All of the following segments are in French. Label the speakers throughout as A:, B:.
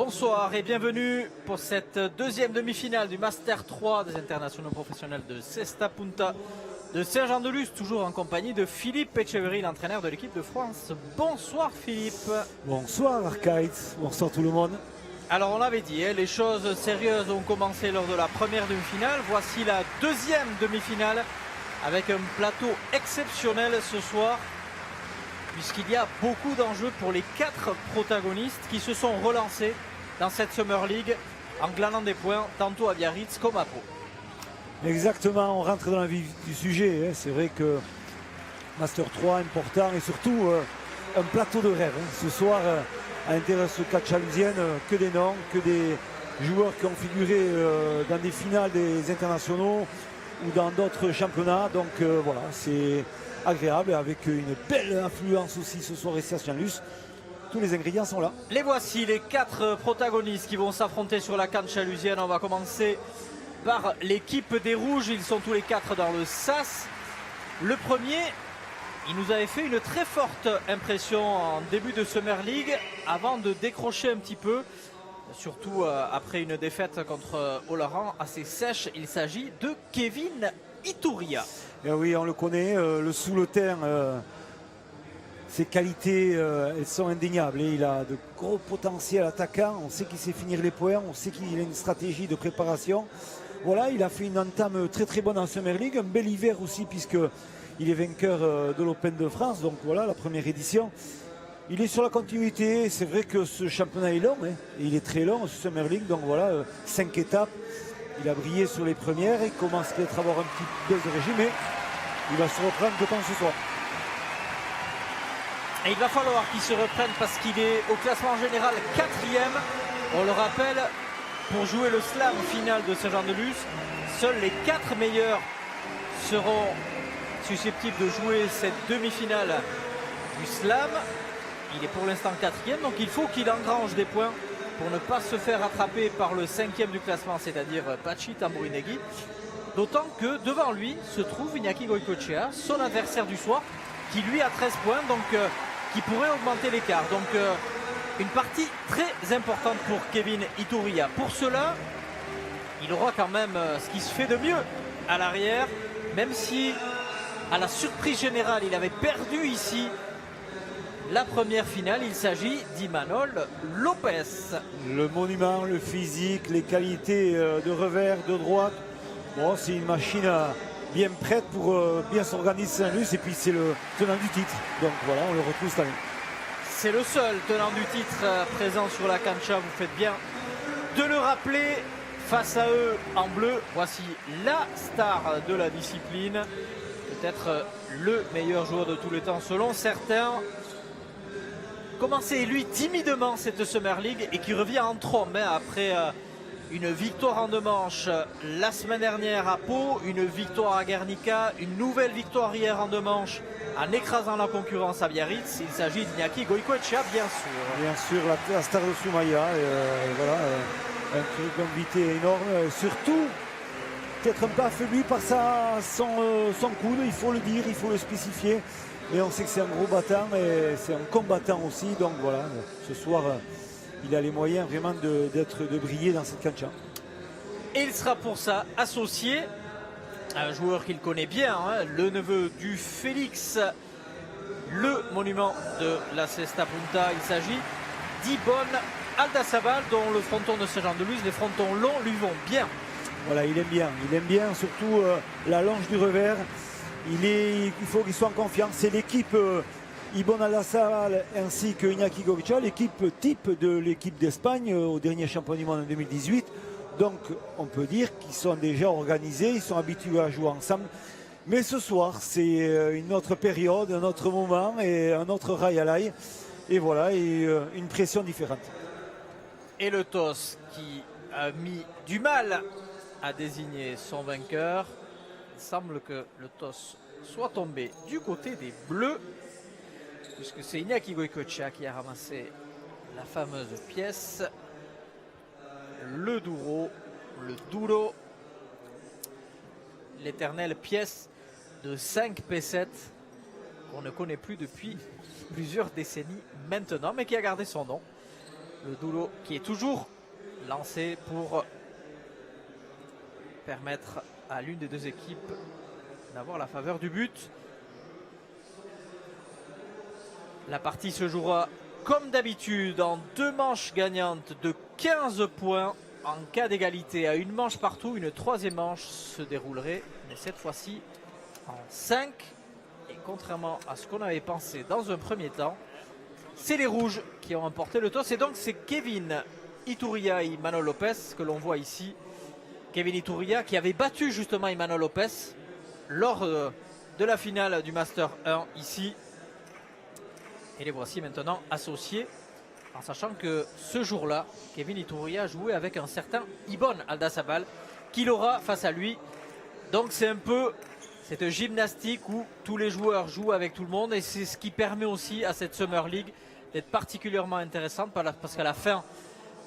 A: Bonsoir et bienvenue pour cette deuxième demi-finale du Master 3 des internationaux professionnels de Cesta Punta de Saint-Jean-de-Luz, toujours en compagnie de Philippe Etcheverry, l'entraîneur de l'équipe de France. Bonsoir Philippe.
B: Bonsoir Arcade, bonsoir tout le monde.
A: Alors on l'avait dit, les choses sérieuses ont commencé lors de la première demi-finale. Voici la deuxième demi-finale avec un plateau exceptionnel ce soir, puisqu'il y a beaucoup d'enjeux pour les 4 protagonistes qui se sont relancés dans cette Summer League en glanant des points tantôt à Biarritz comme à Pau.
B: Exactement, on rentre dans la vie du sujet. C'est vrai que Master 3 important et surtout un plateau de rêve. Ce soir, à l'intérieur de ce catch chaluzien, que des noms, que des joueurs qui ont figuré dans des finales des internationaux ou dans d'autres championnats. Donc voilà, c'est agréable avec une belle influence aussi ce soir ici à Saint-Luce. Tous les ingrédients sont là.
A: Les voici, les 4 protagonistes qui vont s'affronter sur la canne chalusienne. On va commencer par l'équipe des Rouges. Ils sont tous les 4 dans le SAS. Le premier, il nous avait fait une très forte impression en début de Summer League avant de décrocher un petit peu, surtout après une défaite contre Oloron assez sèche. Il s'agit de Kevin Iturria.
B: Et oui, on le connaît, le sous-le-terre, ses qualités, elles sont indéniables. Et il a de gros potentiel attaquant. On sait qu'il sait finir les points, on sait qu'il a une stratégie de préparation. Voilà, il a fait une entame très très bonne en Summer League, un bel hiver aussi puisqu'il est vainqueur de l'Open de France. Donc voilà, la première édition. Il est sur la continuité. C'est vrai que ce championnat est long, et il est très long, ce Summer League. Donc voilà, 5 étapes. Il a brillé sur les premières et commence peut-être à avoir un petit baisse de régime, mais il va se reprendre, je pense, ce soir.
A: Et il va falloir qu'il se reprenne parce qu'il est au classement général 4e. On le rappelle, pour jouer le slam final de Saint-Jean-de-Luz, seuls les 4 meilleurs seront susceptibles de jouer cette demi-finale du slam. Il est pour l'instant 4e, donc il faut qu'il engrange des points pour ne pas se faire attraper par le 5e du classement, c'est-à-dire Pachi Tambourinegui. D'autant que devant lui se trouve Iñaki Goicoechea, son adversaire du soir, qui lui a 13 points, donc qui pourrait augmenter l'écart. Donc une partie très importante pour Kevin Iturria. Pour cela, il aura quand même ce qui se fait de mieux à l'arrière, même si à la surprise générale, il avait perdu ici la première finale. Il s'agit d'Imanol Lopez.
B: Le monument, le physique, les qualités de revers, de droite. Bon, c'est une machine bien prête pour bien s'organiser Saint-Luce. Et puis c'est le tenant du titre. Donc voilà, on le retrouve cette année.
A: C'est le seul tenant du titre présent sur la cancha. Vous faites bien de le rappeler. Face à eux en bleu, voici la star de la discipline. Peut-être le meilleur joueur de tous les temps selon certains. Commencé lui timidement cette Summer League et qui revient en trombe après une victoire en 2 manches la semaine dernière à Pau, une victoire à Guernica, une nouvelle victoire hier en 2 manches en écrasant la concurrence à Biarritz. Il s'agit d'Iñaki Goicoechea, bien sûr.
B: Bien sûr, la star de Soumaya, voilà, un truc d'invité énorme, surtout peut-être un peu affaibli par son coude, il faut le dire, il faut le spécifier. Et on sait que c'est un gros battant et c'est un combattant aussi. Donc voilà, ce soir, il a les moyens vraiment de briller dans cette cancha.
A: Et il sera pour ça associé à un joueur qu'il connaît bien, le neveu du Félix, le monument de la Cesta Punta. Il s'agit d'Ibon Aldasabal, dont le fronton de Saint-Jean-de-Luz, les frontons longs lui vont bien.
B: Voilà, il aime bien surtout la longe du revers. Il faut qu'il soit en confiance. C'est l'équipe Ibon Aldasabal ainsi que Iñaki Goicoechea, l'équipe type de l'équipe d'Espagne au dernier championnat du monde en 2018. Donc on peut dire qu'ils sont déjà organisés, ils sont habitués à jouer ensemble. Mais ce soir, c'est une autre période, un autre moment et un autre rail à l'ail. Et voilà, une pression différente.
A: Et le TOS qui a mis du mal à désigner son vainqueur. Il semble que le TOS soit tombé du côté des Bleus, puisque c'est Iñaki Goicoechea qui a ramassé la fameuse pièce, le duro, l'éternelle pièce de 5 pesettes qu'on ne connaît plus depuis plusieurs décennies maintenant, mais qui a gardé son nom. Le doulo qui est toujours lancé pour permettre à l'une des deux équipes d'avoir la faveur du but. La partie se jouera comme d'habitude en 2 manches gagnantes de 15 points. En cas d'égalité à une manche partout, une 3e manche se déroulerait, mais cette fois-ci en 5. Et contrairement à ce qu'on avait pensé dans un premier temps, c'est les rouges qui ont emporté le toss. Et donc c'est Kevin Iturria et Imanol Lopez que l'on voit ici. Kevin Iturria qui avait battu justement Imanol Lopez lors de la finale du Master 1 ici. Et les voici maintenant associés, en sachant que ce jour-là, Kevin Iturria jouait avec un certain Ibon Aldasabal qu'il aura face à lui. Donc c'est un peu cette gymnastique où tous les joueurs jouent avec tout le monde, et c'est ce qui permet aussi à cette Summer League d'être particulièrement intéressante, parce qu'à la fin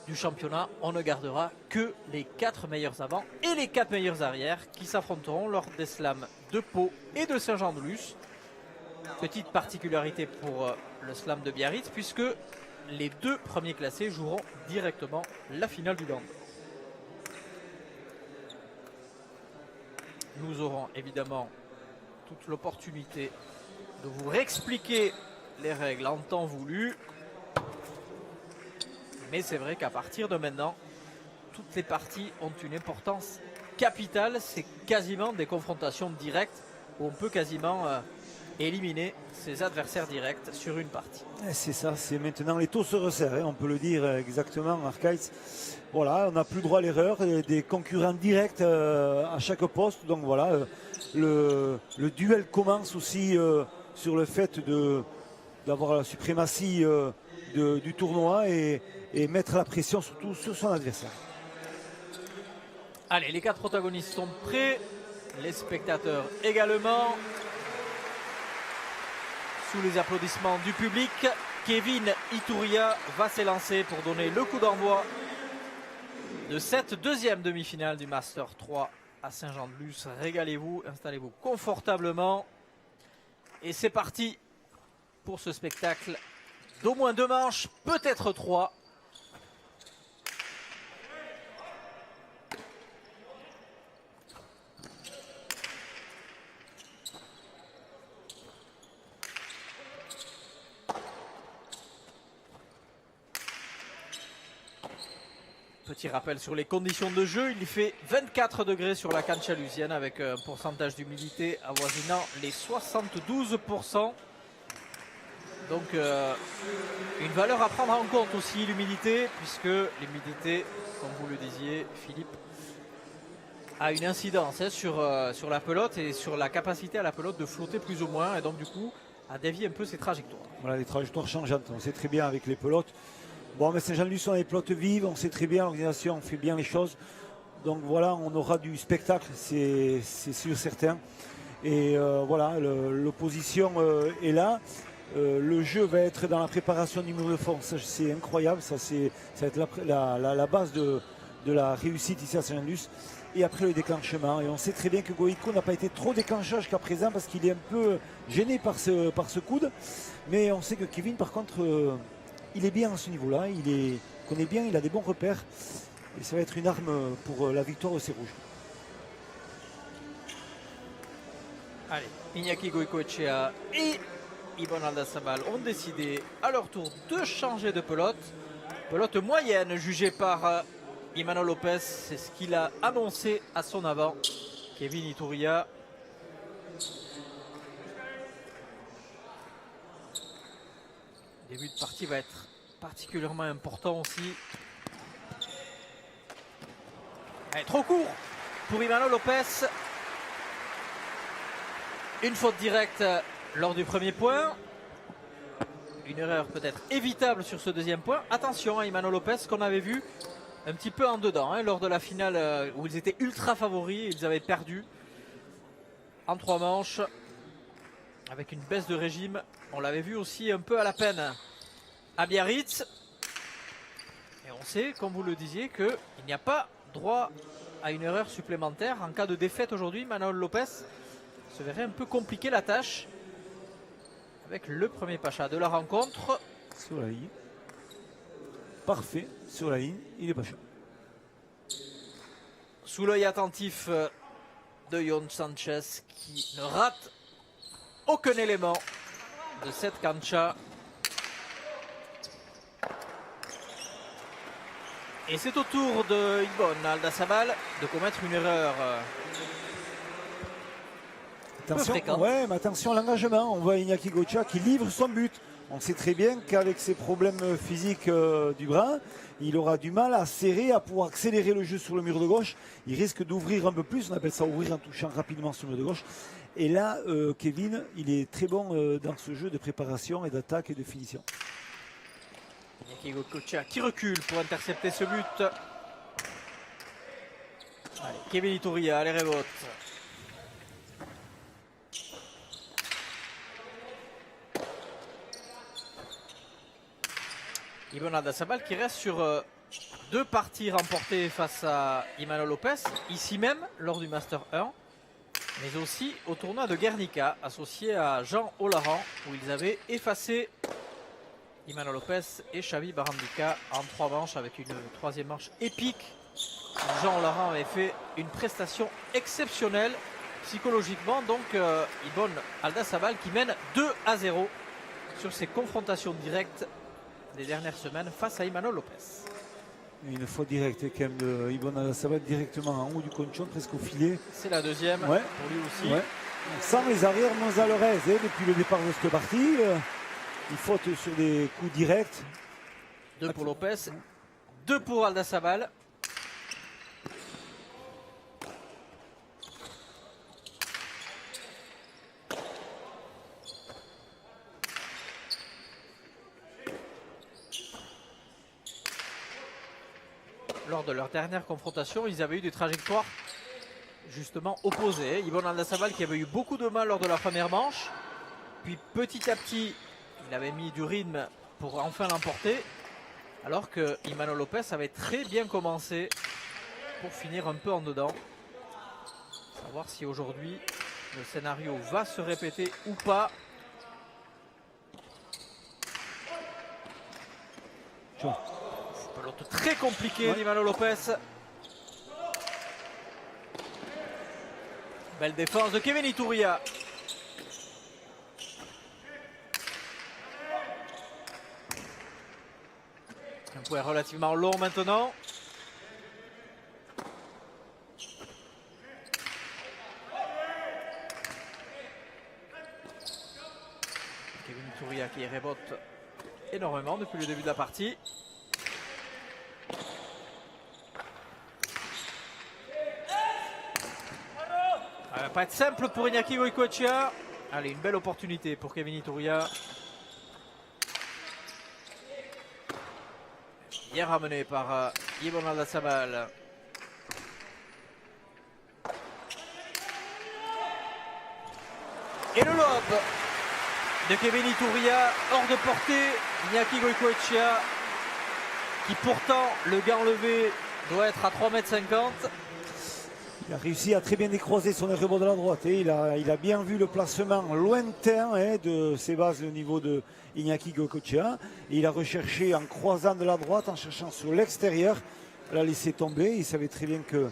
A: du championnat, on ne gardera que les 4 meilleurs avants et les 4 meilleurs arrières qui s'affronteront lors des slams de Pau et de Saint-Jean-de-Luz. Petite particularité pour le slam de Biarritz, puisque les 2 premiers classés joueront directement la finale du land. Nous aurons évidemment toute l'opportunité de vous réexpliquer les règles en temps voulu. Mais c'est vrai qu'à partir de maintenant, toutes les parties ont une importance capitale. C'est quasiment des confrontations directes où on peut quasiment éliminer ses adversaires directs sur une partie.
B: C'est ça, c'est maintenant les taux se resserrent, hein, on peut le dire exactement, Arcaïs. Voilà, on n'a plus droit à l'erreur, des concurrents directs à chaque poste. Donc voilà, le duel commence aussi sur le fait d'avoir la suprématie du tournoi et mettre la pression surtout sur son adversaire.
A: Allez, les 4 protagonistes sont prêts, les spectateurs également. Sous les applaudissements du public, Kevin Iturria va s'élancer pour donner le coup d'envoi de cette 2e demi-finale du Master 3 à Saint-Jean-de-Luz. Régalez-vous, installez-vous confortablement. Et c'est parti pour ce spectacle d'au moins 2 manches, peut-être 3. Petit rappel sur les conditions de jeu, il fait 24 degrés sur la canne chaleusienne avec un pourcentage d'humidité avoisinant les 72%. Donc une valeur à prendre en compte aussi, l'humidité, puisque l'humidité, comme vous le disiez Philippe, a une incidence sur la pelote et sur la capacité à la pelote de flotter plus ou moins, et donc du coup à dévier un peu ses trajectoires.
B: Voilà, les trajectoires changeantes, on sait très bien avec les pelotes. Bon, mais Saint-Jean-de-Luz, on a des pelotes vives, on sait très bien, l'organisation fait bien les choses. Donc voilà, on aura du spectacle, c'est sûr, certain. Et voilà, l'opposition est là. Le jeu va être dans la préparation du mur de fond, c'est incroyable, ça va être la base de la réussite ici à Saint-Jean-de-Luz. Et après le déclenchement, et on sait très bien que Goïko n'a pas été trop déclencheur jusqu'à présent parce qu'il est un peu gêné par ce coude. Mais on sait que Kevin, par contre, il est bien à ce niveau-là, il connaît bien, il a des bons repères. Et ça va être une arme pour la victoire de ces rouges.
A: Allez, Iñaki Goicoechea et Ibon Aldasabal ont décidé à leur tour de changer de pelote. Pelote moyenne jugée par Imanol Lopez, c'est ce qu'il a annoncé à son avant. Kevin Iturria. Le début de partie va être particulièrement important aussi. Allez, trop court pour Imanol Lopez. Une faute directe lors du premier point. Une erreur peut-être évitable sur ce deuxième point. Attention à Imanol Lopez qu'on avait vu un petit peu en dedans lors de la finale où ils étaient ultra favoris. Ils avaient perdu en 3 manches avec une baisse de régime. On l'avait vu aussi un peu à la peine à Biarritz. Et on sait, comme vous le disiez, qu'il n'y a pas droit à une erreur supplémentaire. En cas de défaite aujourd'hui, Imanol Lopez se verrait un peu compliquer la tâche avec le premier pacha de la rencontre.
B: Sur la ligne. parfait sur la ligne, il est pas cher.
A: Sous l'œil attentif de Yon Sanchez qui ne rate aucun élément de cette cancha. Et c'est au tour de Ibon Aldasabal de commettre une erreur.
B: Attention,
A: fréquente.
B: ouais, mais attention à l'engagement. On voit Iñaki Goicoechea qui livre son but. On sait très bien qu'avec ses problèmes physiques du bras, il aura du mal à serrer, à pouvoir accélérer le jeu sur le mur de gauche. Il risque d'ouvrir un peu plus. On appelle ça ouvrir en touchant rapidement sur le mur de gauche. Et là, Kevin, il est très bon dans ce jeu de préparation et d'attaque et de finition.
A: Iñaki Goicoechea qui recule pour intercepter ce but. Allez, Kevin Iturria, allez Rebote. Ibon Aldasabal qui reste sur 2 parties remportées face à Imanol Lopez, ici même lors du Master 1, mais aussi au tournoi de Guernica, associé à Jean Olaran, où ils avaient effacé Imanol Lopez et Xavi Barandika en 3 manches, avec une 3e manche épique. Jean Olaran avait fait une prestation exceptionnelle psychologiquement, donc Ibon Aldasabal qui mène 2-0 sur ses confrontations directes des dernières semaines face à Imanol Lopez.
B: Une faute directe quand même de Ibon Aldasabal directement en haut du conchon, presque au filet.
A: C'est la deuxième
B: Ouais.
A: pour lui aussi.
B: Ouais. Sans les arrières Monzalorez, depuis le départ de cette partie, il faute sur des coups directs.
A: 2 pour Lopez, 2 pour Aldasabal. Lors de leur dernière confrontation, ils avaient eu des trajectoires justement opposées. Ibon Aldasabal qui avait eu beaucoup de mal lors de la première manche. Puis petit à petit, il avait mis du rythme pour enfin l'emporter. Alors que Imanol Lopez avait très bien commencé pour finir un peu en dedans. Savoir si aujourd'hui le scénario va se répéter ou pas. Pelote très compliqué d'Imanol Lopez. Belle défense de Kevin Iturria. Un point relativement long maintenant. Kevin Iturria qui rebote énormément depuis le début de la partie. Ça va pas être simple pour Iñaki Goicoechea. Allez, une belle opportunité pour Kevin Iturria. Bien ramené par Ibon Aldasabal. Et le lob de Kevin Iturria hors de portée. Iñaki Goicoechea qui pourtant, le gant levé, doit être à 3,50 m.
B: Il a réussi à très bien décroiser son rebond de la droite. Il a bien vu le placement lointain de ses bases au niveau de Iñaki Goicoechea. Il a recherché en croisant de la droite, en cherchant sur l'extérieur. L'a laissé tomber. Il savait très bien que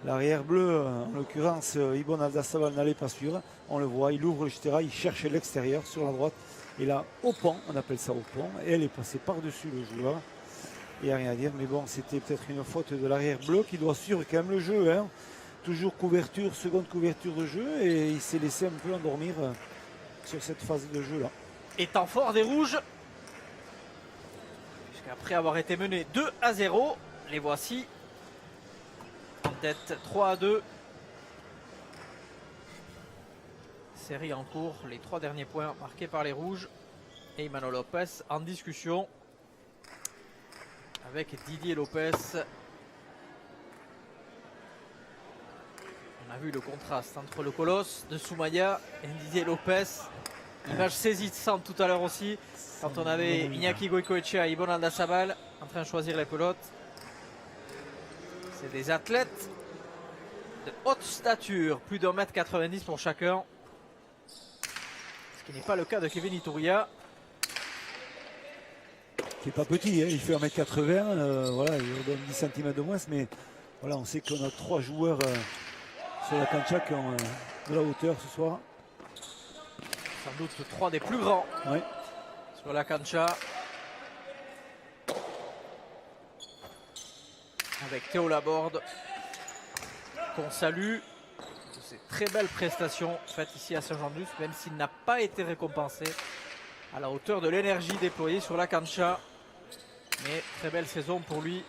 B: l'arrière bleu, en l'occurrence Ibon Aldasabal, n'allait pas sûr. On le voit, il ouvre le jutera, il cherche l'extérieur sur la droite. Et là, au pont, on appelle ça au pont. Et elle est passée par-dessus le joueur. Il n'y a rien à dire, mais bon, c'était peut-être une faute de l'arrière bleu qui doit suivre quand même le jeu. Hein. Toujours couverture, seconde couverture de jeu, et il s'est laissé un peu endormir sur cette phase de jeu là.
A: Et temps fort des rouges. Puisqu'après avoir été mené 2-0, les voici en tête 3-2. Série en cours, les 3 derniers points marqués par les rouges. Et Imanol Lopez en discussion avec Didier Lopez. On a vu le contraste entre le colosse de Soumaya et Didier Lopez. Image saisissante tout à l'heure aussi, quand on avait Iñaki Goicoechea et Ibon Aldasabal en train de choisir les pelotes. C'est des athlètes de haute stature, plus d'1,90 m pour chacun. Ce qui n'est pas le cas de Kevin Iturria.
B: qui n'est pas petit, hein, il fait 1m80, voilà, il redonne 10 cm de moins, mais voilà, on sait qu'on a 3 joueurs sur la cancha qui ont de la hauteur ce soir.
A: Sans doute 3 des plus grands sur la cancha. Avec Théo Laborde, qu'on salue de ses très belles prestations faites ici à Saint-Jean-de-Luz, même s'il n'a pas été récompensé à la hauteur de l'énergie déployée sur la cancha. Mais très belle saison pour lui,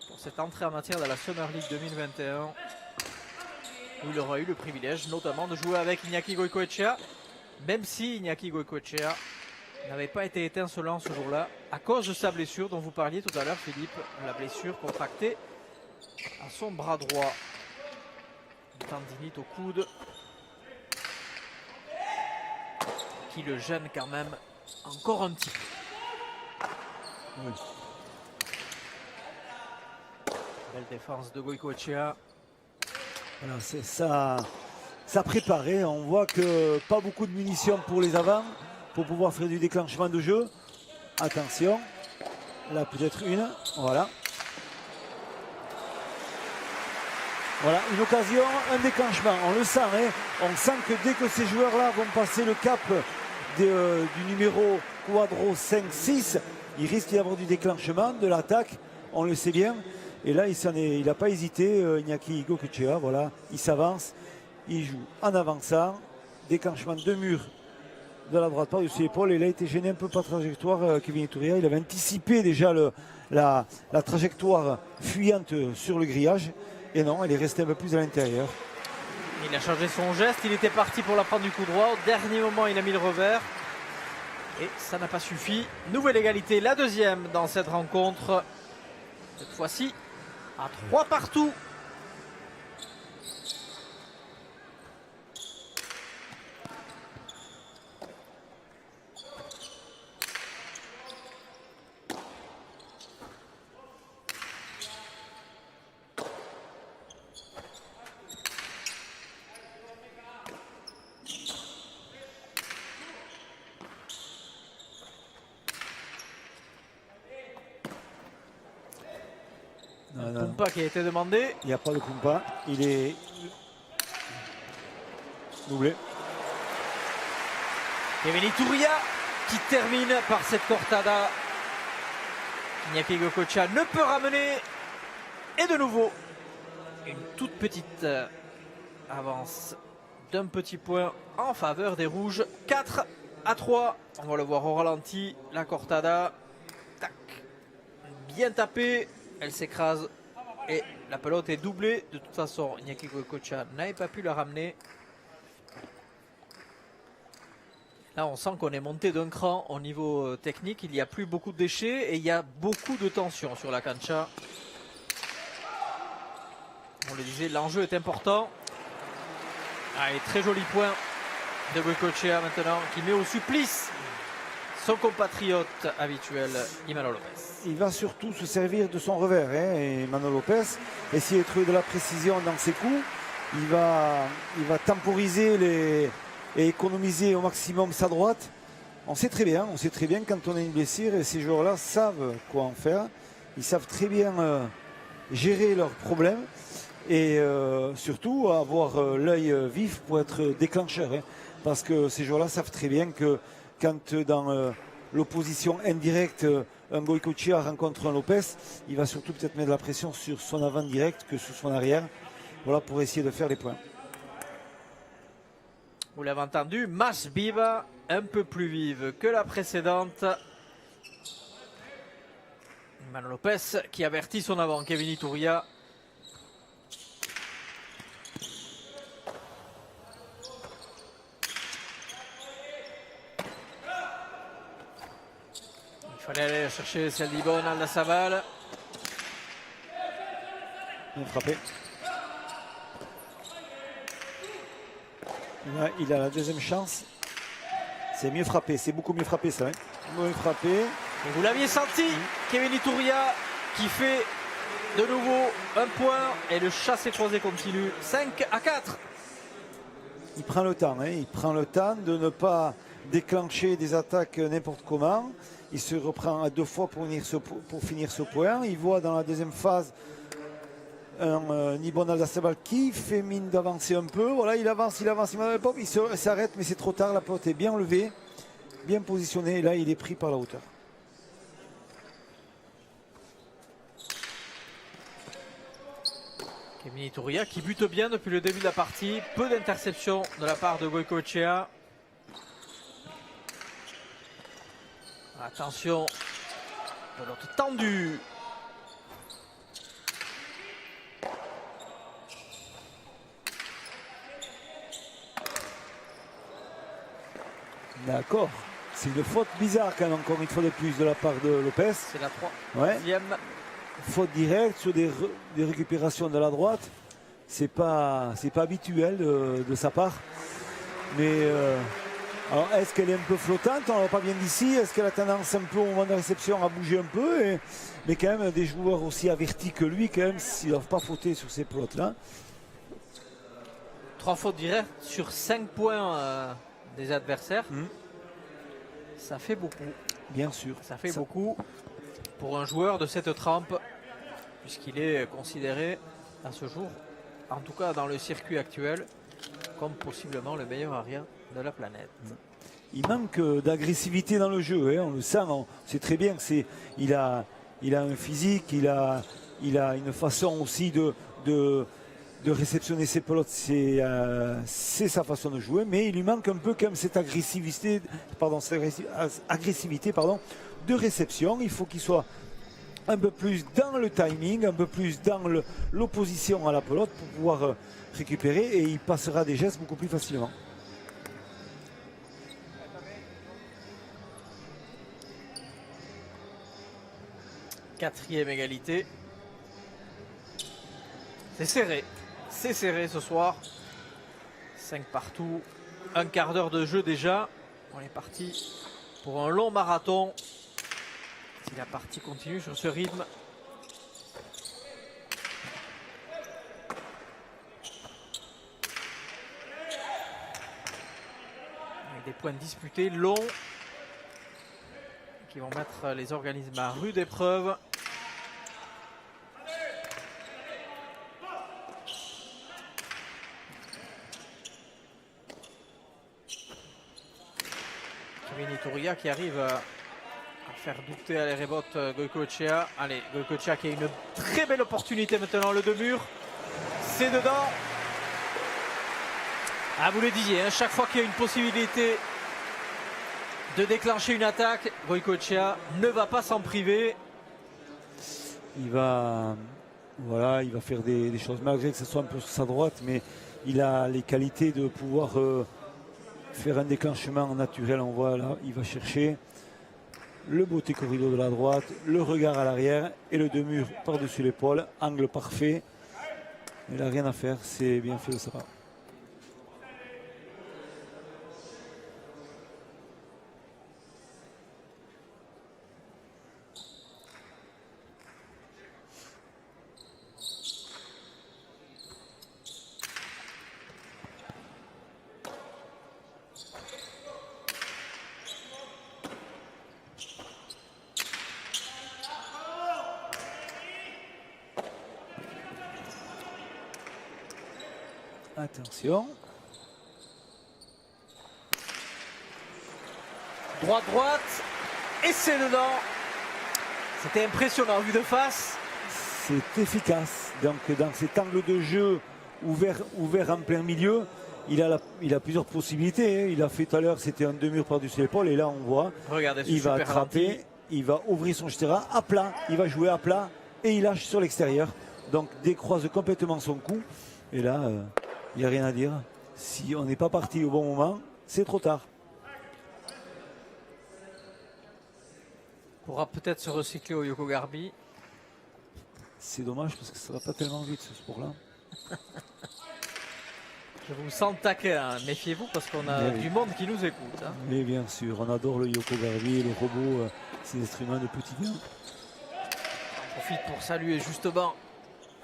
A: pour cette entrée en matière de la Summer League 2021, où il aura eu le privilège notamment de jouer avec Iñaki Goicoechea, même si Iñaki Goicoechea n'avait pas été étincelant ce jour-là à cause de sa blessure dont vous parliez tout à l'heure, Philippe, la blessure contractée à son bras droit, une tendinite au coude qui le gêne quand même encore un petit peu.
B: Oui.
A: Belle défense de Goicoechea.
B: Voilà, c'est ça préparé. On voit que pas beaucoup de munitions pour les avants pour pouvoir faire du déclenchement de jeu. Attention, là peut-être une, voilà. Voilà, une occasion, un déclenchement, on le sent, hein. On sent que dès que ces joueurs-là vont passer le cap du numéro quadro 5-6, il risque d'y avoir du déclenchement, de l'attaque, on le sait bien. Et là, il n'a pas hésité, Iñaki Goicoechea, voilà, il s'avance, il joue en avançant, déclenchement de mur de la droite par-dessus l'épaule, et là il a été gêné un peu par trajectoire, Kevin Iturria, il avait anticipé déjà la trajectoire fuyante sur le grillage, et non, il est resté un peu plus à l'intérieur.
A: Il a changé son geste, il était parti pour la prendre du coup droit, au dernier moment il a mis le revers, et ça n'a pas suffi. Nouvelle égalité, la deuxième dans cette rencontre, cette fois-ci à 3 partout. Pumpa qui a été demandé.
B: Il n'y a pas de Pumpa, il est doublé.
A: Kevin Iturria qui termine par cette cortada. Iñaki Goicoechea ne peut ramener. Et de nouveau, une toute petite avance d'un petit point en faveur des rouges. 4-3. On va le voir au ralenti. La cortada. Tac. Bien tapée. Elle s'écrase. Et la pelote est doublée. De toute façon, Iñaki Goicoechea n'avait pas pu la ramener. Là, on sent qu'on est monté d'un cran au niveau technique. Il n'y a plus beaucoup de déchets et il y a beaucoup de tension sur la cancha. On le disait, l'enjeu est important. Allez, très joli point de Goicoechea maintenant, qui met au supplice son compatriote habituel, Imanol Lopez.
B: Il va surtout se servir de son revers, hein, et Imanol Lopez, essayer de trouver de la précision dans ses coups. Il va temporiser et économiser au maximum sa droite. On sait très bien quand on a une blessure, et ces joueurs-là savent quoi en faire. Ils savent très bien gérer leurs problèmes et surtout avoir l'œil vif pour être déclencheur, hein, parce que ces joueurs-là savent très bien que quand dans l'opposition indirecte, un Goicoechea rencontre un Lopez, il va surtout peut-être mettre de la pression sur son avant direct que sur son arrière, voilà, pour essayer de faire les points.
A: Vous l'avez entendu, match viva, un peu plus vive que la précédente. Imanol Lopez qui avertit son avant, Kevin Iturria. Il fallait aller chercher celle d'Ibon Aldazabal.
B: Bien frappé. Là, il a la deuxième chance. C'est mieux frappé, c'est beaucoup mieux frappé ça. Hein. Mieux frappé.
A: Et vous l'aviez senti, Kevin Iturria qui fait de nouveau un point et le chassé-croisé continue. 5-4.
B: Il prend le temps, hein. Il prend le temps de ne pas déclencher des attaques n'importe comment. Il se reprend à 2 fois pour finir ce point. Il voit dans la deuxième phase un Nibon Aldasabal qui fait mine d'avancer un peu. Voilà, il avance, il s'arrête, mais c'est trop tard. La pelote est bien levée, bien positionnée. Et là, il est pris par la hauteur.
A: Kevin Iturria qui bute bien depuis le début de la partie. Peu d'interceptions de la part de Goicoechea. Attention, pelote tendue.
B: D'accord. C'est une faute bizarre quand même, encore une fois de plus, de la part de Lopez.
A: C'est la
B: Ouais.
A: troisième.
B: Faute directe sur des récupérations de la droite. C'est pas habituel de sa part. Mais alors est-ce qu'elle est un peu flottante? On ne l'a pas bien d'ici. Est-ce qu'elle a tendance un peu au moment de la réception à bouger un peu mais quand même des joueurs aussi avertis que lui, quand même, s'ils ne doivent pas fauter sur ces pelotes-là.
A: 3 fautes directes sur 5 points des adversaires. Ça fait beaucoup.
B: Bien sûr.
A: Ça fait beaucoup pour un joueur de cette trempe, puisqu'il est considéré à ce jour, en tout cas dans le circuit actuel, comme possiblement le meilleur arrière de la planète.
B: Il manque d'agressivité dans le jeu, hein, on le sent, on sait très bien qu'il a un physique, il a une façon aussi de réceptionner ses pelotes, c'est sa façon de jouer, mais il lui manque un peu comme cette agressivité, de réception. Il faut qu'il soit un peu plus dans le timing, un peu plus dans l'opposition à la pelote pour pouvoir récupérer, et il passera des gestes beaucoup plus facilement.
A: Quatrième égalité. C'est serré ce soir. 5 partout, un quart d'heure de jeu déjà. On est parti pour un long marathon. Si la partie continue sur ce rythme. Avec des points disputés longs qui vont mettre les organismes à rude épreuve. Kevin Iturria qui arrive à faire douter à les rebotes Goicoechea. Allez, Goicoechea qui a une très belle opportunité maintenant, le 2 murs. C'est dedans. Ah, vous le disiez, hein, chaque fois qu'il y a une possibilité de déclencher une attaque, Goicoechea ne va pas s'en priver.
B: Il va faire des choses, malgré que ce soit un peu sur sa droite, mais il a les qualités de pouvoir faire un déclenchement naturel. On voit là, il va chercher le beauté corridor de la droite, le regard à l'arrière et le 2 murs par-dessus l'épaule, angle parfait. Il n'a rien à faire, c'est bien fait de sa part. Attention.
A: Droite, et c'est dedans. C'était impressionnant vu de face.
B: C'est efficace. Donc dans cet angle de jeu ouvert en plein milieu, il a plusieurs possibilités. Hein. Il a fait tout à l'heure, c'était un 2 murs par-dessus l'épaule, et là on voit,
A: regardez,
B: il va attraper, ralenti. Il va ouvrir son jetera à plat, il va jouer à plat et il lâche sur l'extérieur. Donc décroise complètement son coup. Et là, il n'y a rien à dire. Si on n'est pas parti au bon moment, c'est trop tard.
A: Il pourra peut-être se recycler au Yoko Garbi.
B: C'est dommage parce que ça ne va pas tellement vite ce sport-là.
A: Je vous sens taquin, méfiez-vous parce qu'on a du monde qui nous écoute. Hein.
B: Mais bien sûr, on adore le Yoko Garbi, les robots, ces instruments de petit gain.
A: On profite pour saluer justement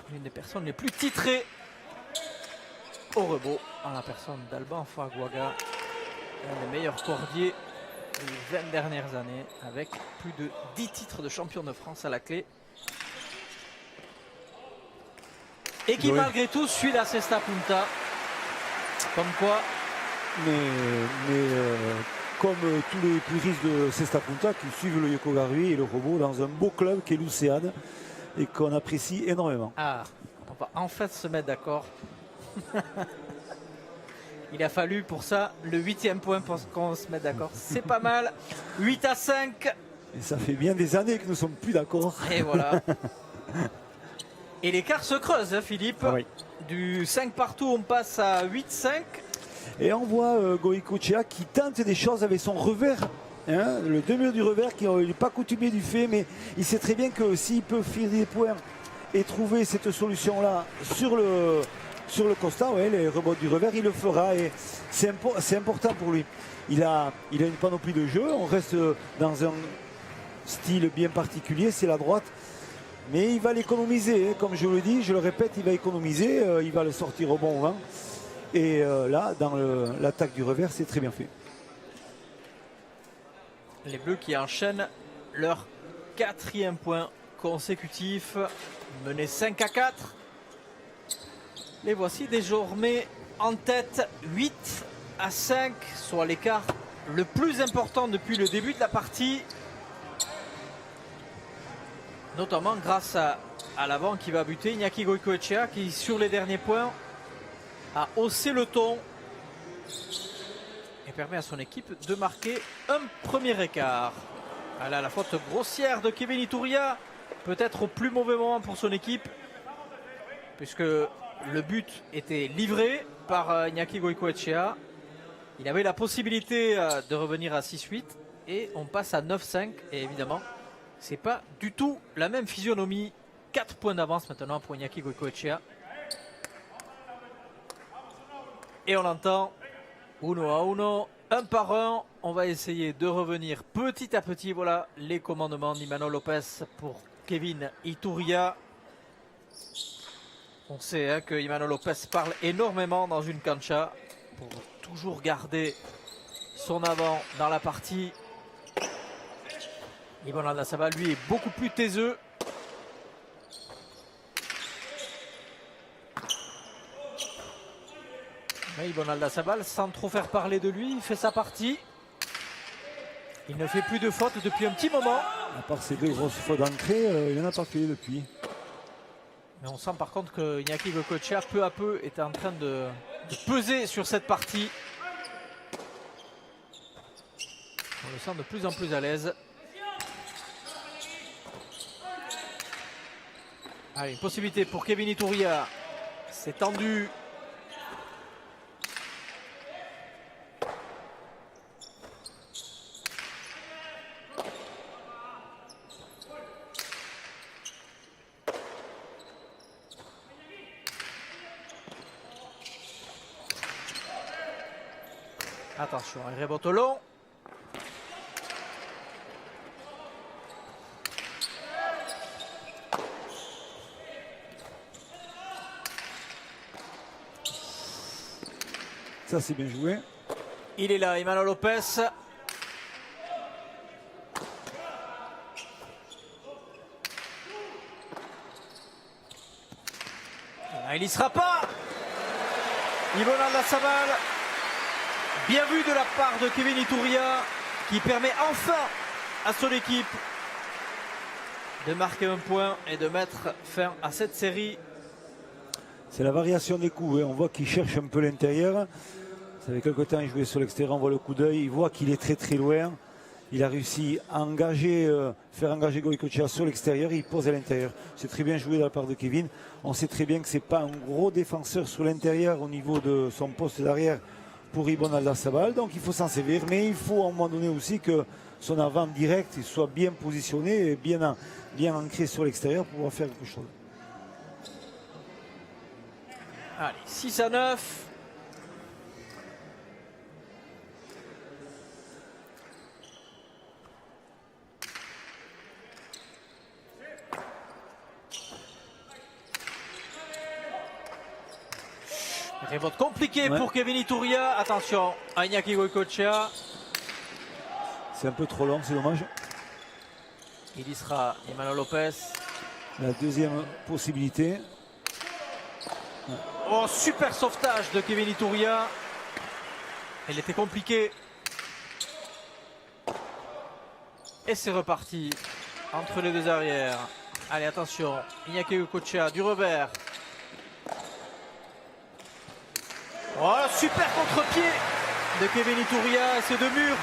A: l'une des personnes les plus titrées au rebot, en la personne d'Alban Faguaga, un des meilleurs cordiers des 20 dernières années avec plus de 10 titres de champion de France à la clé. Et qui malgré tout suit la Cesta Punta. Comme quoi.
B: Mais comme tous les puristes de Cesta Punta qui suivent le Yoko Garui et le robot dans un beau club qui est l'Océane et qu'on apprécie énormément.
A: Ah, on va en fait se mettre d'accord. Il a fallu pour ça le 8e point pour qu'on se mette d'accord. C'est pas mal. 8-5.
B: Et ça fait bien des années que nous ne sommes plus d'accord.
A: Et voilà. Et l'écart se creuse, hein, Philippe.
B: Ah oui.
A: Du 5 partout, on passe à 8-5.
B: Et on voit Goïcoechea qui tente des choses avec son revers. Hein, le demi du revers qui n'est pas coutumier du fait, mais il sait très bien que s'il peut faire des points et trouver cette solution-là sur le constat, ouais, les rebots du revers, il le fera. Et c'est important pour lui. Il a une panoplie de jeu. On reste dans un style bien particulier, c'est la droite. Mais il va l'économiser, hein, comme je le dis, je le répète, il va économiser, il va le sortir au bon moment. Et là, dans l'attaque du revers, c'est très bien fait.
A: Les Bleus qui enchaînent leur 4e point consécutif, menés 5-4. Les voici désormais en tête 8-5, soit l'écart le plus important depuis le début de la partie. Notamment grâce à l'avant qui va buter, Iñaki Goïcoechea, qui sur les derniers points a haussé le ton et permet à son équipe de marquer un premier écart. Voilà la faute grossière de Kevin Iturria, peut-être au plus mauvais moment pour son équipe, puisque le but était livré par Iñaki Goïcoechea. Il avait la possibilité de revenir à 6-8 et on passe à 9-5 et évidemment c'est pas du tout la même physionomie. 4 points d'avance maintenant pour Iñaki Goïcoechea. Et on l'entend, uno a uno, un par un. On va essayer de revenir petit à petit. Voilà les commandements d'Imanol Lopez pour Kevin Iturria. On sait hein, que Imanol Lopez parle énormément dans une cancha pour toujours garder son avant dans la partie. Ibon Aldasabal, lui, est beaucoup plus taiseux. Mais Ibon Aldasabal, sans trop faire parler de lui, il fait sa partie. Il ne fait plus de fautes depuis un petit moment.
B: À part ces 2 grosses fautes d'entrée, il n'en a pas fait depuis.
A: Mais on sent par contre que Iñaki Goïcoechea, peu à peu, est en train de peser sur cette partie. On le sent de plus en plus à l'aise. Allez, une possibilité pour Kevin Iturria. C'est tendu. Attention, un rebote au long.
B: Ça, c'est bien joué.
A: Il est là, Imanol Lopez. Là, il n'y sera pas. Ibon Aldasabal. Bien vu de la part de Kevin Iturria, qui permet enfin à son équipe de marquer un point et de mettre fin à cette série.
B: C'est la variation des coups. Hein. On voit qu'il cherche un peu l'intérieur. Ça fait quelque temps qu'il jouait sur l'extérieur. On voit le coup d'œil. Il voit qu'il est très très loin. Il a réussi à faire engager Goïcoechea sur l'extérieur. Il pose à l'intérieur. C'est très bien joué de la part de Kevin. On sait très bien que ce n'est pas un gros défenseur sur l'intérieur au niveau de son poste d'arrière pour Ibon Aldasabal. Donc il faut s'en servir. Mais il faut à un moment donné aussi que son avant direct soit bien positionné et bien ancré sur l'extérieur pour pouvoir faire quelque chose.
A: Allez, 6-9. Révolte compliqué pour Kevin Iturria. Attention à Iñaki Goïcoechea.
B: C'est un peu trop long, c'est dommage.
A: Il y sera Emmanuel Lopez.
B: La deuxième possibilité.
A: Oh, super sauvetage de Kevin Iturria. Il était compliqué. Et c'est reparti entre les deux arrières. Allez, attention. Iñaki Goicoechea du revers. Oh, super contre-pied de Kevin Iturria et ses deux murs.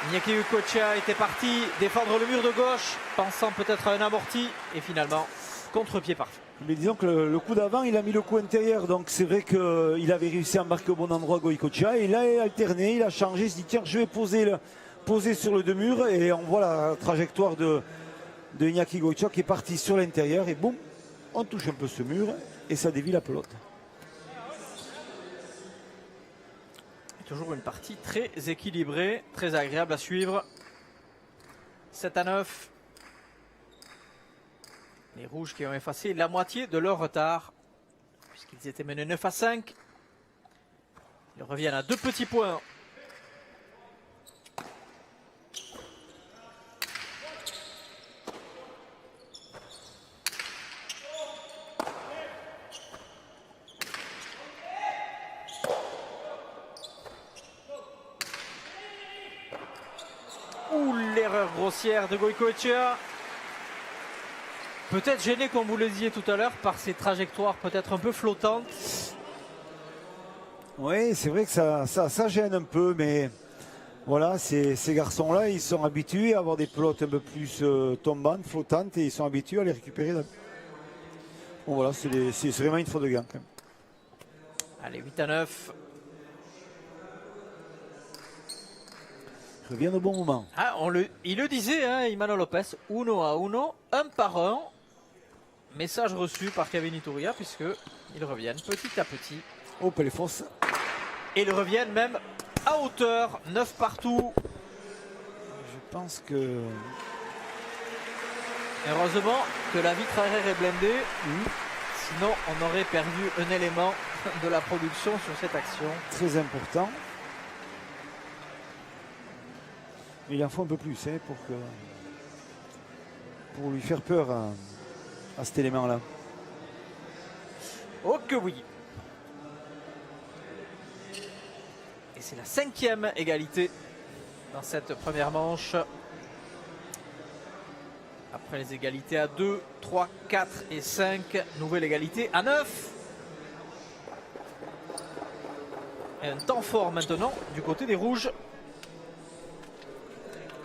A: Iñaki Goicoechea était parti défendre le mur de gauche, pensant peut-être à un amorti. Et finalement, contre-pied parfait.
B: Mais disons que le coup d'avant, il a mis le coup intérieur. Donc c'est vrai qu'il avait réussi à marquer au bon endroit Goicoechea. Et il a alterné, il a changé. Il s'est dit tiens, je vais poser sur le deux murs. Et on voit la trajectoire de Iñaki Goicoechea qui est parti sur l'intérieur. Et boum, on touche un peu ce mur et ça dévie la pelote.
A: Toujours une partie très équilibrée, très agréable à suivre. 7-9. Les rouges qui ont effacé la moitié de leur retard, puisqu'ils étaient menés 9-5. Ils reviennent à 2 petits points. Ouh, l'erreur grossière de Goicoechea. Peut-être gêné, comme vous le disiez tout à l'heure, par ces trajectoires peut-être un peu flottantes.
B: Oui, c'est vrai que ça gêne un peu, mais voilà, ces garçons-là, ils sont habitués à avoir des pelotes un peu plus tombantes, flottantes, et ils sont habitués à les récupérer. Bon, voilà, c'est vraiment une faute de gain quand même.
A: Allez, 8-9.
B: Il revient au bon moment.
A: Ah, il le disait, hein, Emmanuel Lopez, 1-1, 1 par 1. Message reçu par Kevin Iturria, puisqu'ils reviennent petit à petit.
B: Oh, elle est fausse.
A: Et ils reviennent même à hauteur, 9 partout.
B: Je pense que...
A: Heureusement que la vitre arrière est blindée. Sinon, on aurait perdu un élément de la production sur cette action.
B: Très important. Mais il en faut un peu plus hein, pour lui faire peur à cet élément-là.
A: Oh que oui. Et c'est la 5e égalité dans cette première manche. Après les égalités à 2, 3, 4 et 5, nouvelle égalité à 9. Et un temps fort maintenant du côté des rouges,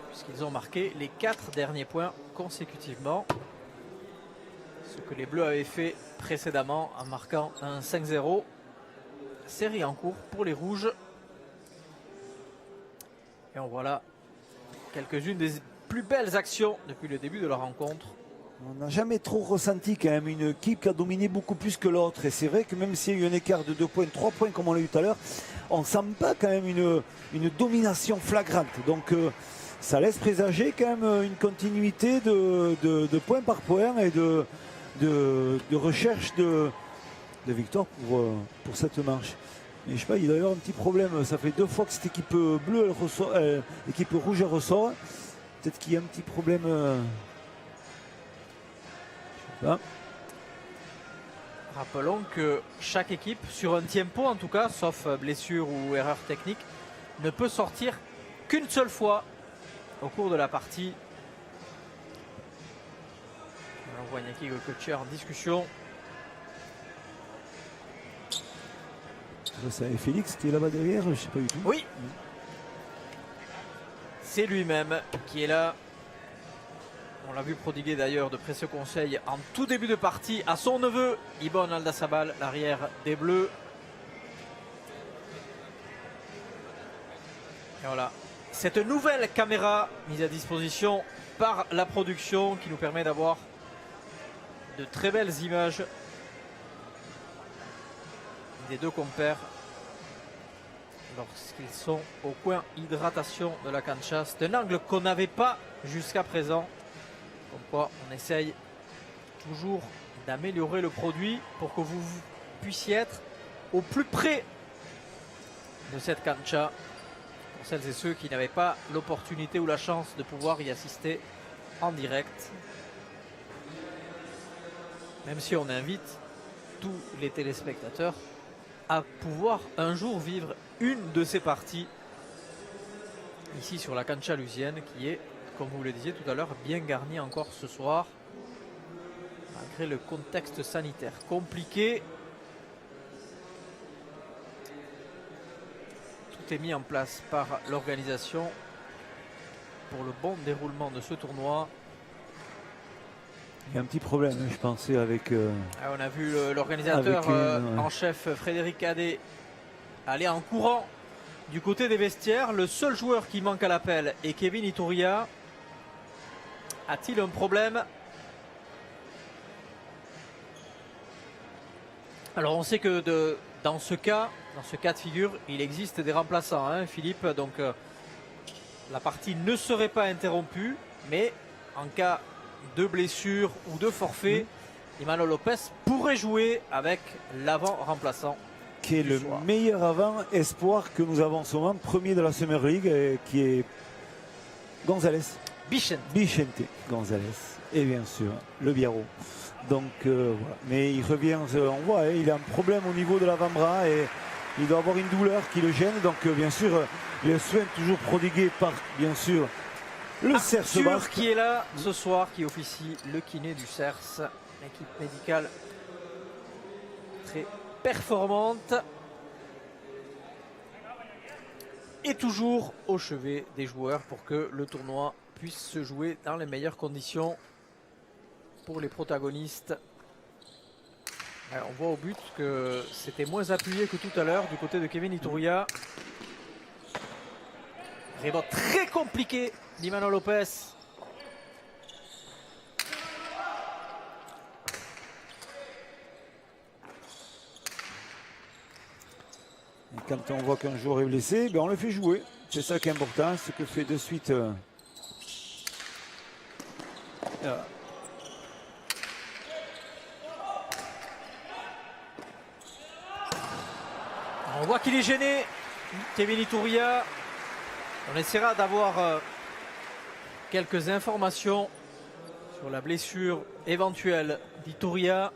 A: puisqu'ils ont marqué les 4 derniers points consécutivement. Ce que les Bleus avaient fait précédemment en marquant un 5-0. Série en cours pour les rouges. Et on voit là quelques-unes des plus belles actions depuis le début de la rencontre.
B: On n'a jamais trop ressenti quand même une équipe qui a dominé beaucoup plus que l'autre. Et c'est vrai que même s'il y a eu un écart de 2 points, 3 points comme on l'a eu tout à l'heure, on ne sent pas quand même une domination flagrante. Donc ça laisse présager quand même une continuité de point par point et de recherche de victoire pour cette manche. Mais je sais pas, il doit y avoir un petit problème. Ça fait 2 fois que cette équipe bleue, l'équipe rouge elle ressort. Peut-être qu'il y a un petit problème. Je sais pas.
A: Rappelons que chaque équipe, sur un tempo en tout cas, sauf blessure ou erreur technique, ne peut sortir qu'une seule fois au cours de la partie. On voit Iñaki Goicoechea en discussion.
B: C'est Félix qui est là-bas derrière, je ne sais pas du tout.
A: Oui, c'est lui-même qui est là. On l'a vu prodiguer d'ailleurs de précieux conseils en tout début de partie à son neveu, Ibon Aldasabal, l'arrière des Bleus. Et voilà, cette nouvelle caméra mise à disposition par la production qui nous permet d'avoir de très belles images des deux compères lorsqu'ils sont au coin hydratation de la cancha. C'est un angle qu'on n'avait pas jusqu'à présent. Comme quoi on essaye toujours d'améliorer le produit pour que vous puissiez être au plus près de cette cancha. C'est pour pour celles et ceux qui n'avaient pas l'opportunité ou la chance de pouvoir y assister en direct. Même si on invite tous les téléspectateurs à pouvoir un jour vivre une de ces parties ici sur la cancha lusienne, qui est, comme vous le disiez tout à l'heure, bien garnie encore ce soir, malgré le contexte sanitaire compliqué. Tout est mis en place par l'organisation pour le bon déroulement de ce tournoi.
B: Il y a un petit problème, je pensais, avec...
A: On a vu l'organisateur en chef Frédéric Cadet aller en courant du côté des vestiaires. Le seul joueur qui manque à l'appel est Kevin Iturria. A-t-il un problème? Alors on sait que dans ce cas de figure, il existe des remplaçants, hein, Philippe. Donc la partie ne serait pas interrompue, mais en cas de blessure ou de forfait, Imanol Lopez pourrait jouer avec l'avant remplaçant.
B: Qui est le meilleur avant espoir que nous avons en ce moment, premier de la Summer League, qui est González. Bichente González. Et bien sûr, le Biarro. Donc voilà. Mais il revient, on voit, il a un problème au niveau de l'avant-bras et il doit avoir une douleur qui le gêne. Donc bien sûr, les soins toujours prodigués par, bien sûr, le CERS Basque,
A: qui est là ce soir, qui officie le kiné du CERS, équipe médicale très performante et toujours au chevet des joueurs pour que le tournoi puisse se jouer dans les meilleures conditions pour les protagonistes. Alors, on voit au but que c'était moins appuyé que tout à l'heure du côté de Kevin Iturria. Rebond très compliqué d'Imanol Lopez.
B: Et quand on voit qu'un joueur est blessé, ben on le fait jouer. C'est ça qui est important, ce que fait de suite.
A: On voit qu'il est gêné, Kevin Iturria. On essaiera d'avoir quelques informations sur la blessure éventuelle d'Iturria.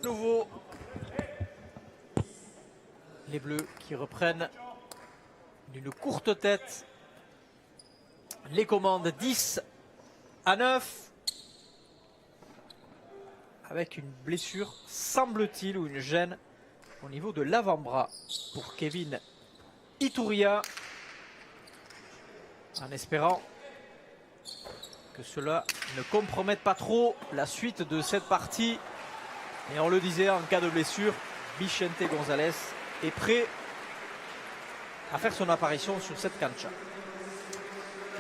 A: Nouveau, les Bleus qui reprennent d'une courte tête les commandes 10-9 avec une blessure, semble-t-il, ou une gêne au niveau de l'avant-bras pour Kevin Iturria, en espérant que cela ne compromette pas trop la suite de cette partie. Et on le disait, en cas de blessure, Bichente González est prêt à faire son apparition sur cette cancha.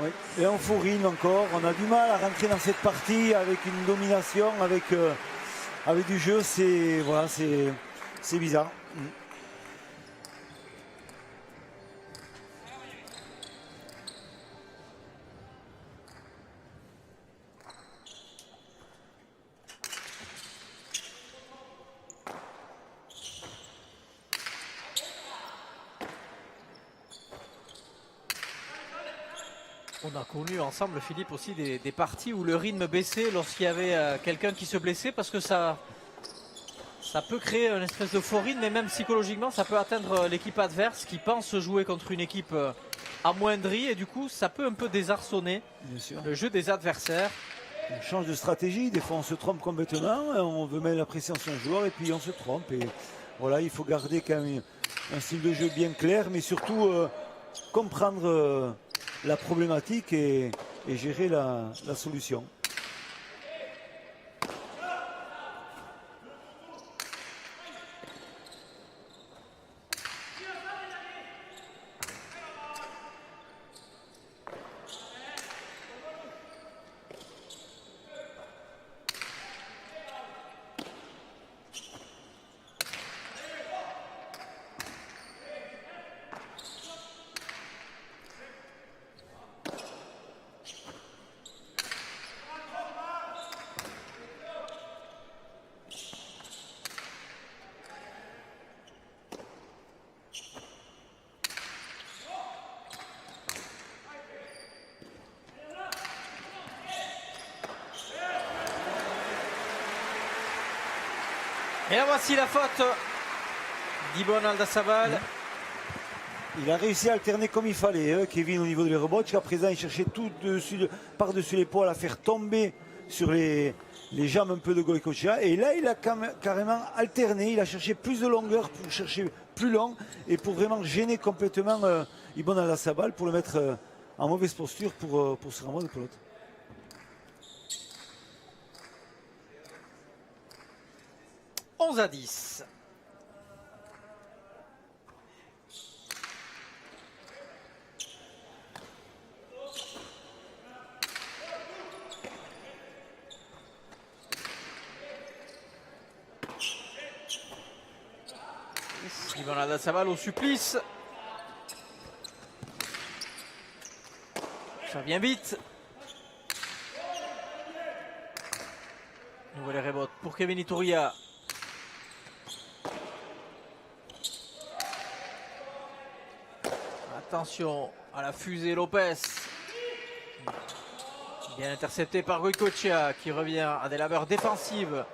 B: Oui. Et en fourrine encore, on a du mal à rentrer dans cette partie avec une domination, avec du jeu, c'est voilà, c'est bizarre.
A: On a connu ensemble, Philippe, aussi des parties où le rythme baissait lorsqu'il y avait quelqu'un qui se blessait, parce que ça peut créer une espèce d'euphorie, mais même psychologiquement, ça peut atteindre l'équipe adverse qui pense jouer contre une équipe amoindrie, et du coup, ça peut un peu désarçonner le jeu des adversaires.
B: On change de stratégie, des fois on se trompe complètement, on veut mettre la pression sur un joueur et puis on se trompe. Et voilà, il faut garder quand même un style de jeu bien clair, mais surtout comprendre la problématique et gérer la solution.
A: Et là voici la faute d'Ibon Aldazabal.
B: Il a réussi à alterner comme il fallait, Kevin, au niveau des rebots. Jusqu'à présent, il cherchait tout par-dessus l'épaule à faire tomber sur les jambes un peu de Goycochea. Et là, il a carrément alterné. Il a cherché plus de longueur pour chercher plus long et pour vraiment gêner complètement Ibon Aldazabal pour le mettre en mauvaise posture pour ce renvoi de pelote.
A: « 11-10. Ibon Aldazabal au supplice. Ça vient vite. Nouvelle rebote pour Kevin Iturria. Attention à la fusée Lopez. Bien intercepté par Goycochea qui revient à des labeurs défensives.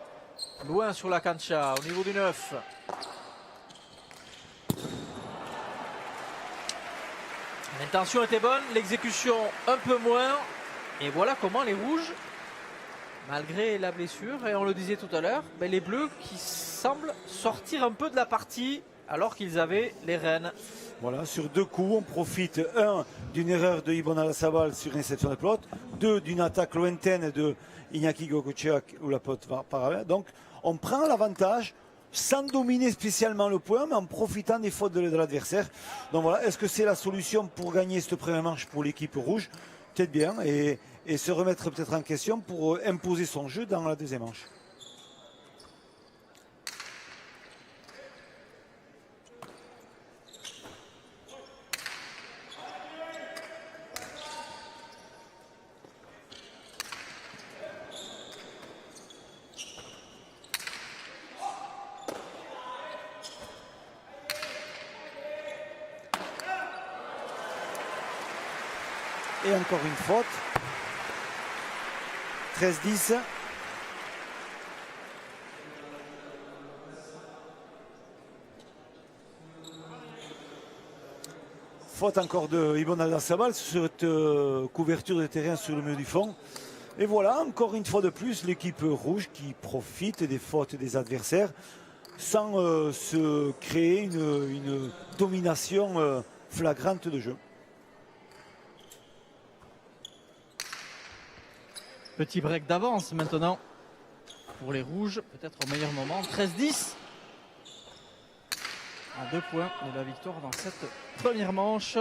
A: Loin sur la cancha au niveau du 9. L'intention était bonne, l'exécution un peu moins. Et voilà comment les rouges, malgré la blessure, et on le disait tout à l'heure, les bleus qui semblent sortir un peu de la partie alors qu'ils avaient les rênes.
B: Voilà, sur 2 coups, on profite, 1, d'une erreur de Ibon Aldazabal sur une réception de pelote, 2, d'une attaque lointaine de Iñaki Goycochea où la pelote va par là. Donc, on prend l'avantage sans dominer spécialement le point, mais en profitant des fautes de l'adversaire. Donc voilà, est-ce que c'est la solution pour gagner cette première manche pour l'équipe rouge? Peut-être bien, et se remettre peut-être en question pour imposer son jeu dans la deuxième manche. Et encore une faute. 13-10. Faute encore de Ibon Aldazabal sur cette couverture de terrain sur le mur du fond. Et voilà, encore une fois de plus, l'équipe rouge qui profite des fautes des adversaires sans se créer une domination flagrante de jeu.
A: Petit break d'avance maintenant pour les rouges, peut-être au meilleur moment. 13-10. À 2 points de la victoire dans cette première manche.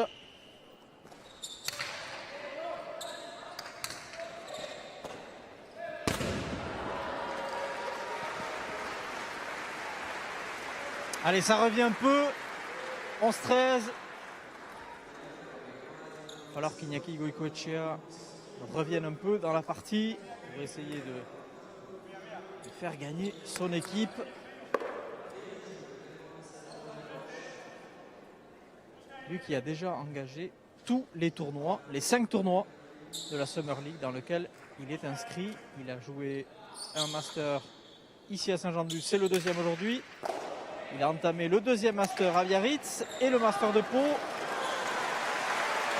A: Allez, ça revient un peu. 11-13. Il va falloir qu'Iñaki Goycochea revienne un peu dans la partie pour essayer de faire gagner son équipe. Lui qui a déjà engagé tous les tournois, les 5 tournois de la Summer League dans lequel il est inscrit. Il a joué un Master ici à Saint-Jean-de-Luz, c'est le 2e aujourd'hui. Il a entamé le 2e Master à Biarritz et le Master de Pau.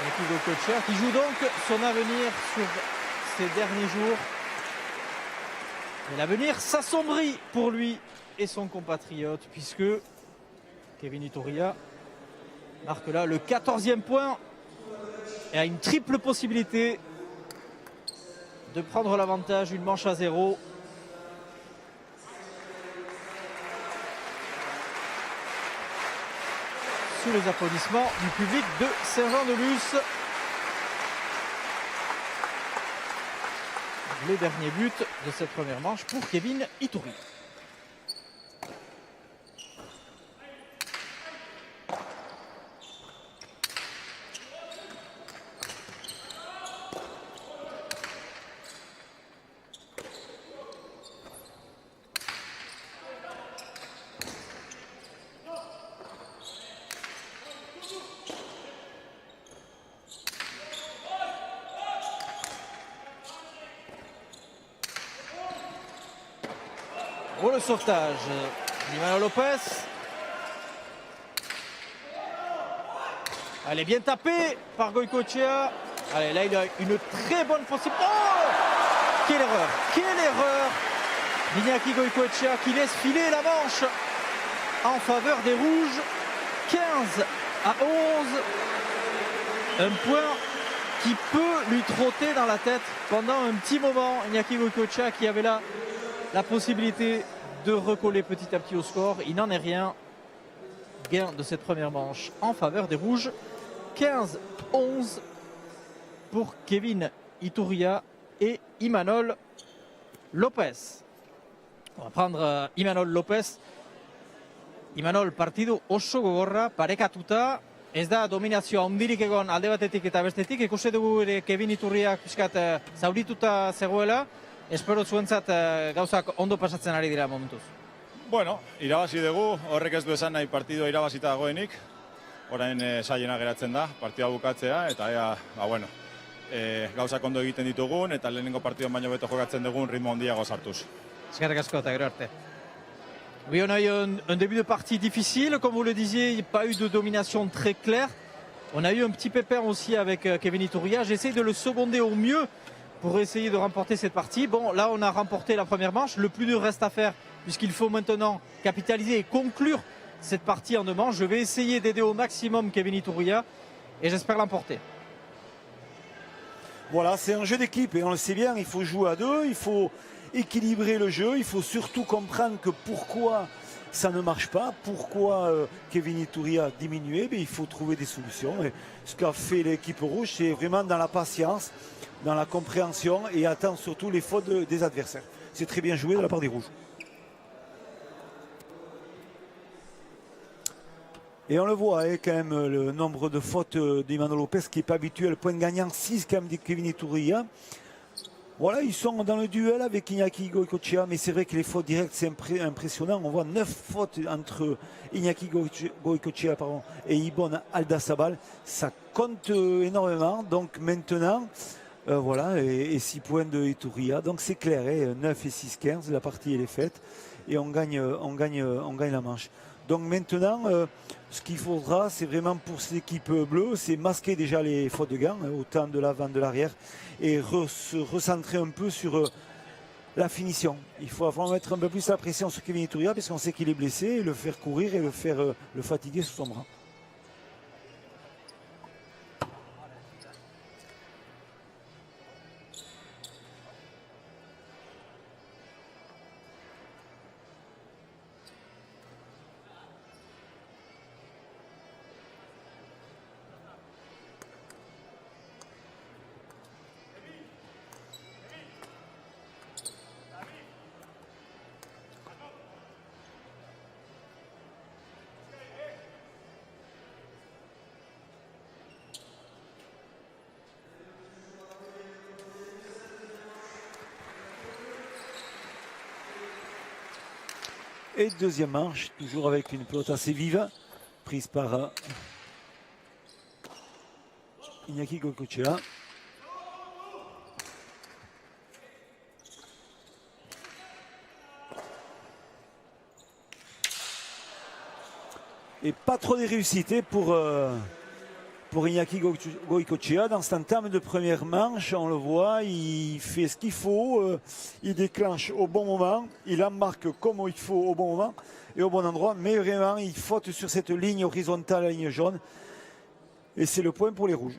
A: Iñaki Goycochea qui joue donc son avenir sur ces derniers jours. Et l'avenir s'assombrit pour lui et son compatriote puisque Kevin Iturria marque là le 14e point et a une triple possibilité de prendre l'avantage, une manche à 0. Sous les applaudissements du public de Saint-Jean-de-Luz. Les derniers buts de cette première manche pour Kevin Iturria. Pour le sauvetage Imanol Lopez. Allez, bien tapé par Goicoechea. Allez, là, il a une très bonne possibilité. Oh, quelle erreur! Quelle erreur d'Iñaki Goicoechea qui laisse filer la manche en faveur des Rouges. 15 à 11. Un point qui peut lui trotter dans la tête pendant un petit moment. Iñaki Goicoechea qui avait là la possibilité de recoller petit à petit au score. Il n'en est rien. Gain de cette première manche en faveur des Rouges. 15-11 pour Kevin Iturria et Imanol Lopez. On va prendre Imanol Lopez. Imanol partidu oso gogorra, parekatuta. Ez da dominazio handirik egon alde batetik eta bestetik. Ikusi dugu ere Kevin Iturriak pixkat zaurituta zegoela. Espero zuentzat gauzak ondo pasatzen ari dira momentuz.
C: Bueno, irabazi dugu, horrek ez du esan nahi partidua irabazita dagoenik. Orain zailena geratzen da, partida bukatzea, eta gauzak ondo egiten ditugun, eta lehenengo partiduan baino beto jokatzen dugun ritmo handiago sartuz.
A: Eskerrik asko eta gero arte. Oui, on a eu un début de partie difficile, comme vous le disiez, il n'y a pas eu de domination très claire. On a eu un petit pépin aussi avec Kevin Iturria. J'essaie de le seconder au mieux pour essayer de remporter cette partie. Bon, là, on a remporté la première manche. Le plus dur reste à faire, puisqu'il faut maintenant capitaliser et conclure cette partie en deux manches. Je vais essayer d'aider au maximum Kevin Iturria et j'espère l'emporter.
B: Voilà, c'est un jeu d'équipe et on le sait bien, il faut jouer à deux, il faut équilibrer le jeu, il faut surtout comprendre que pourquoi ça ne marche pas, pourquoi Kevin Iturria a diminué, mais il faut trouver des solutions. Et ce qu'a fait l'équipe rouge, c'est vraiment dans la patience, dans la compréhension et attendre surtout les fautes des adversaires. C'est très bien joué de la part des rouges. Et on le voit, quand même, le nombre de fautes d'Imanol Lopez qui n'est pas habituel. Point gagnant 6 quand même de Kevin Iturria. Voilà, ils sont dans le duel avec Iñaki Goicoechea, mais c'est vrai que les fautes directes, c'est impressionnant. On voit 9 fautes entre Iñaki Goicoechea et Ibon Aldasabal. Ça compte énormément. Donc maintenant, voilà, et 6 points de Iturria. Donc c'est clair, 9 et 6, 15, la partie elle est faite. Et on gagne la manche. Donc maintenant, ce qu'il faudra, c'est vraiment pour cette équipe bleue, c'est masquer déjà les fautes de gants, autant de l'avant, de l'arrière, et se recentrer un peu sur la finition. Il faut vraiment mettre un peu plus la pression sur Kevin Iturria, parce qu'on sait qu'il est blessé, et le faire courir et le fatiguer sous son bras. Et deuxième manche, toujours avec une pelote assez vive, prise par Iñaki Goicoechea. Et pas trop de réussite pour Iñaki Goicoechea. Dans cet entame de première manche, on le voit, il fait ce qu'il faut, il déclenche au bon moment, il embarque comme il faut au bon moment et au bon endroit, mais vraiment il faute sur cette ligne horizontale, la ligne jaune, et c'est le point pour les rouges.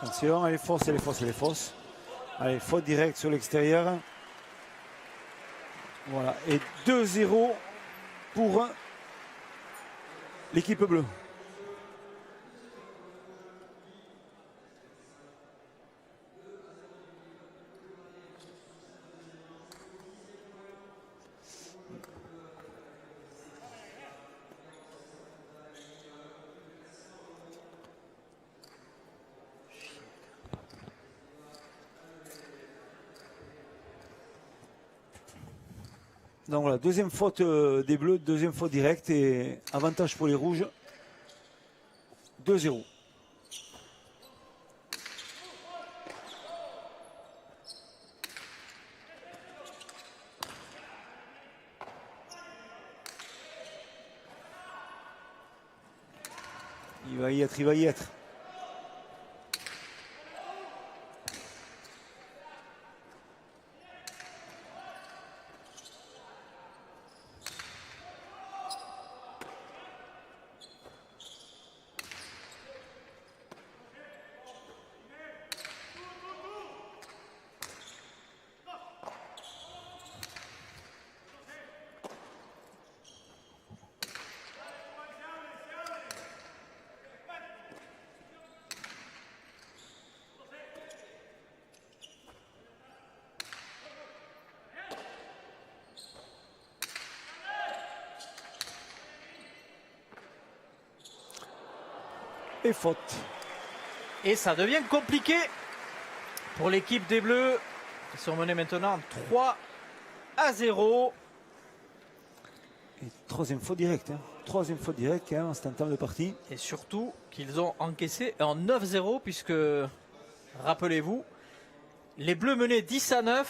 B: Attention, elle est fausse, elle est fausse, elle est fausse. Allez, faute directe sur l'extérieur. Voilà, et 2-0 pour l'équipe bleue. Donc voilà, deuxième faute des Bleus, deuxième faute directe et avantage pour les Rouges. 2-0. Il va y être, il va y être. Et faute.
A: Et ça devient compliqué pour l'équipe des Bleus qui sont menés maintenant 3-0.
B: Et troisième faute directe. Troisième faute directe en cet entame de partie.
A: Et surtout qu'ils ont encaissé en 9-0 puisque, rappelez-vous, les Bleus menaient 10-9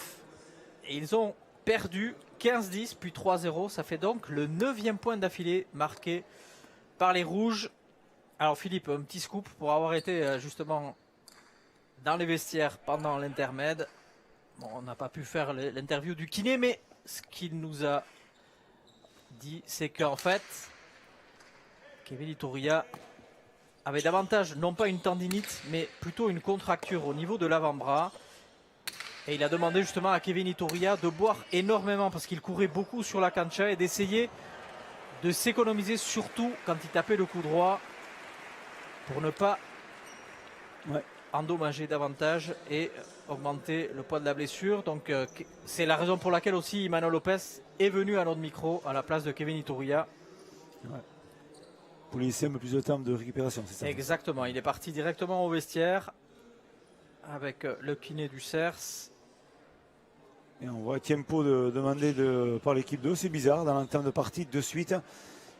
A: et ils ont perdu 15-10 puis 3-0. Ça fait donc le 9e point d'affilée marqué par les Rouges. Alors Philippe, un petit scoop pour avoir été justement dans les vestiaires pendant l'intermède. Bon, on n'a pas pu faire l'interview du kiné, mais ce qu'il nous a dit, c'est qu'en fait, Kevin Iturria avait davantage, non pas une tendinite, mais plutôt une contracture au niveau de l'avant-bras. Et il a demandé justement à Kevin Iturria de boire énormément parce qu'il courait beaucoup sur la cancha et d'essayer de s'économiser surtout quand il tapait le coup droit pour ne pas endommager davantage et augmenter le poids de la blessure. Donc c'est la raison pour laquelle aussi Emmanuel Lopez est venu à notre micro à la place de Kevin Iturria.
B: Ouais. Pour lui laisser un peu plus de temps de récupération, c'est ça?
A: Exactement, il est parti directement au vestiaire avec le kiné du CERS.
B: Et on voit Tiempo demander par l'équipe 2, c'est bizarre, dans l'entame de partie de suite.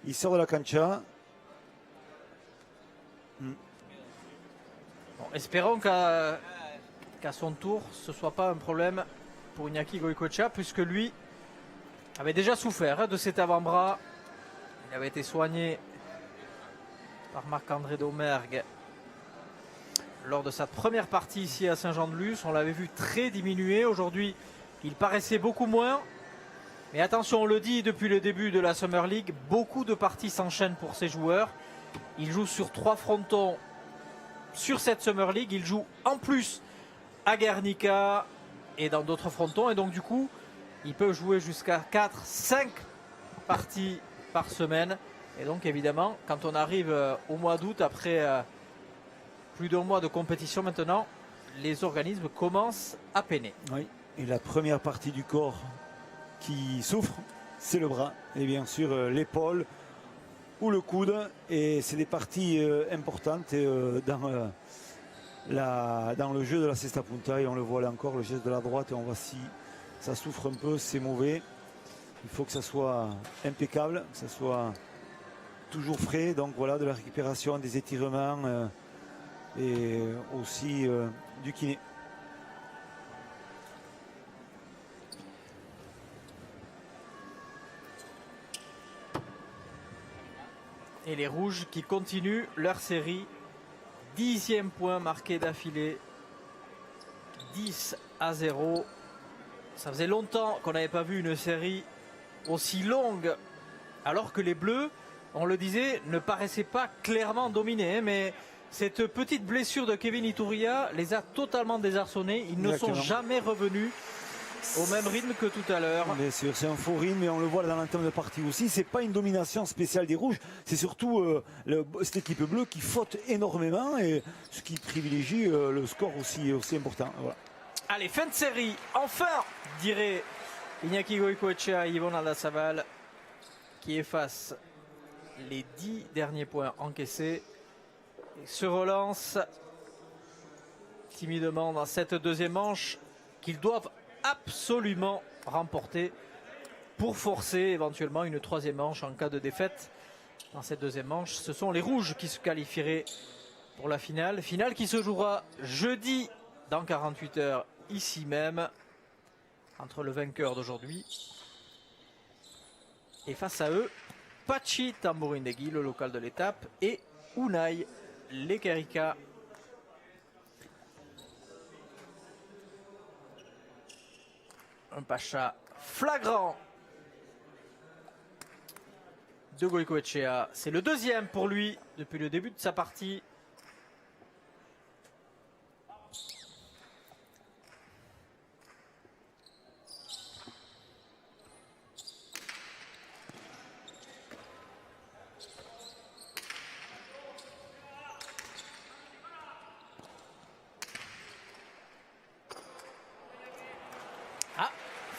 B: Il sort de la cancha.
A: Bon, espérons qu'à son tour, ce ne soit pas un problème pour Iñaki Goicoechea, puisque lui avait déjà souffert de cet avant-bras. Il avait été soigné par Marc-André Domergue lors de sa première partie ici à Saint-Jean-de-Luz. On l'avait vu très diminué. Aujourd'hui, il paraissait beaucoup moins. Mais attention, on le dit depuis le début de la Summer League, beaucoup de parties s'enchaînent pour ces joueurs. Il joue sur 3 frontons sur cette Summer League. Il joue en plus à Guernica et dans d'autres frontons. Et donc du coup, il peut jouer jusqu'à 4-5 parties par semaine. Et donc évidemment, quand on arrive au mois d'août, après plus d'un mois de compétition maintenant, les organismes commencent à peiner.
B: Oui, et la première partie du corps qui souffre, c'est le bras. Et bien sûr l'épaule ou le coude, et c'est des parties importantes dans le jeu de la cesta punta. Et on le voit là encore, le geste de la droite, et on voit si ça souffre un peu, c'est mauvais. Il faut que ça soit impeccable, que ça soit toujours frais. Donc voilà, de la récupération, des étirements et aussi du kiné.
A: Et les Rouges qui continuent leur série. 10e point marqué d'affilée. 10-0. Ça faisait longtemps qu'on n'avait pas vu une série aussi longue. Alors que les Bleus, on le disait, ne paraissaient pas clairement dominés. Mais cette petite blessure de Kevin Iturria les a totalement désarçonnés. Ils ne sont jamais revenus au même rythme que tout à l'heure.
B: Bien sûr, c'est un faux rythme, mais on le voit dans l'entame de partie aussi. C'est pas une domination spéciale des rouges, c'est surtout cette équipe bleue qui faute énormément et ce qui privilégie le score aussi important. Voilà.
A: Allez, fin de série, enfin, dirait Iñaki Goicoechea et Ibon Aldazabal, qui efface les 10 derniers points encaissés et se relance timidement dans cette deuxième manche qu'ils doivent absolument remporter pour forcer éventuellement une troisième manche en cas de défaite. Dans cette deuxième manche, ce sont les rouges qui se qualifieraient pour la finale. Finale qui se jouera jeudi dans 48 heures ici même entre le vainqueur d'aujourd'hui et face à eux Pachi Tamborindegui, le local de l'étape, et Unai Lekerika. Un pacha flagrant de Goicoechea. C'est le deuxième pour lui depuis le début de sa partie.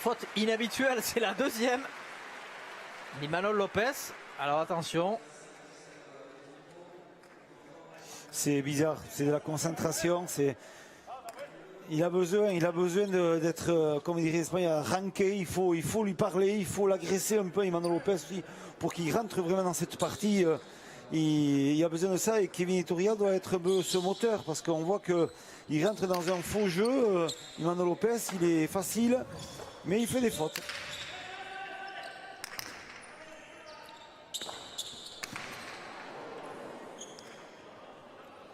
A: Faute inhabituelle, c'est la deuxième. Imanol Lopez. Alors attention.
B: C'est bizarre, c'est de la concentration. Il a besoin d'être, comme dirait l'Espagnol, ranké. Il faut lui parler, il faut l'agresser un peu, Imanol Lopez, pour qu'il rentre vraiment dans cette partie. Il a besoin de ça et Kevin Iturria doit être ce moteur parce qu'on voit qu'il rentre dans un faux jeu. Imanol Lopez, il est facile. Mais il fait des fautes.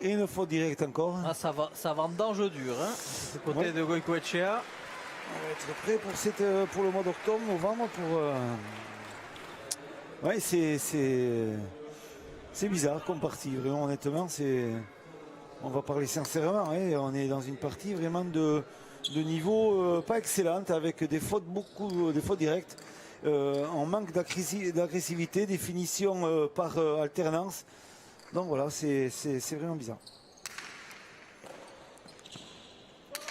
B: Et une faute directe encore.
A: Ah, ça va en danger dur. Hein, du côté de Goicoechea.
B: On va être prêt pour le mois d'octobre, novembre. Ouais, c'est bizarre comme partie. Vraiment, honnêtement, on va parler sincèrement. Hein, on est dans une partie vraiment de niveau pas excellente avec des fautes directes. On manque d'agressivité, des finitions par alternance. Donc voilà, c'est vraiment bizarre.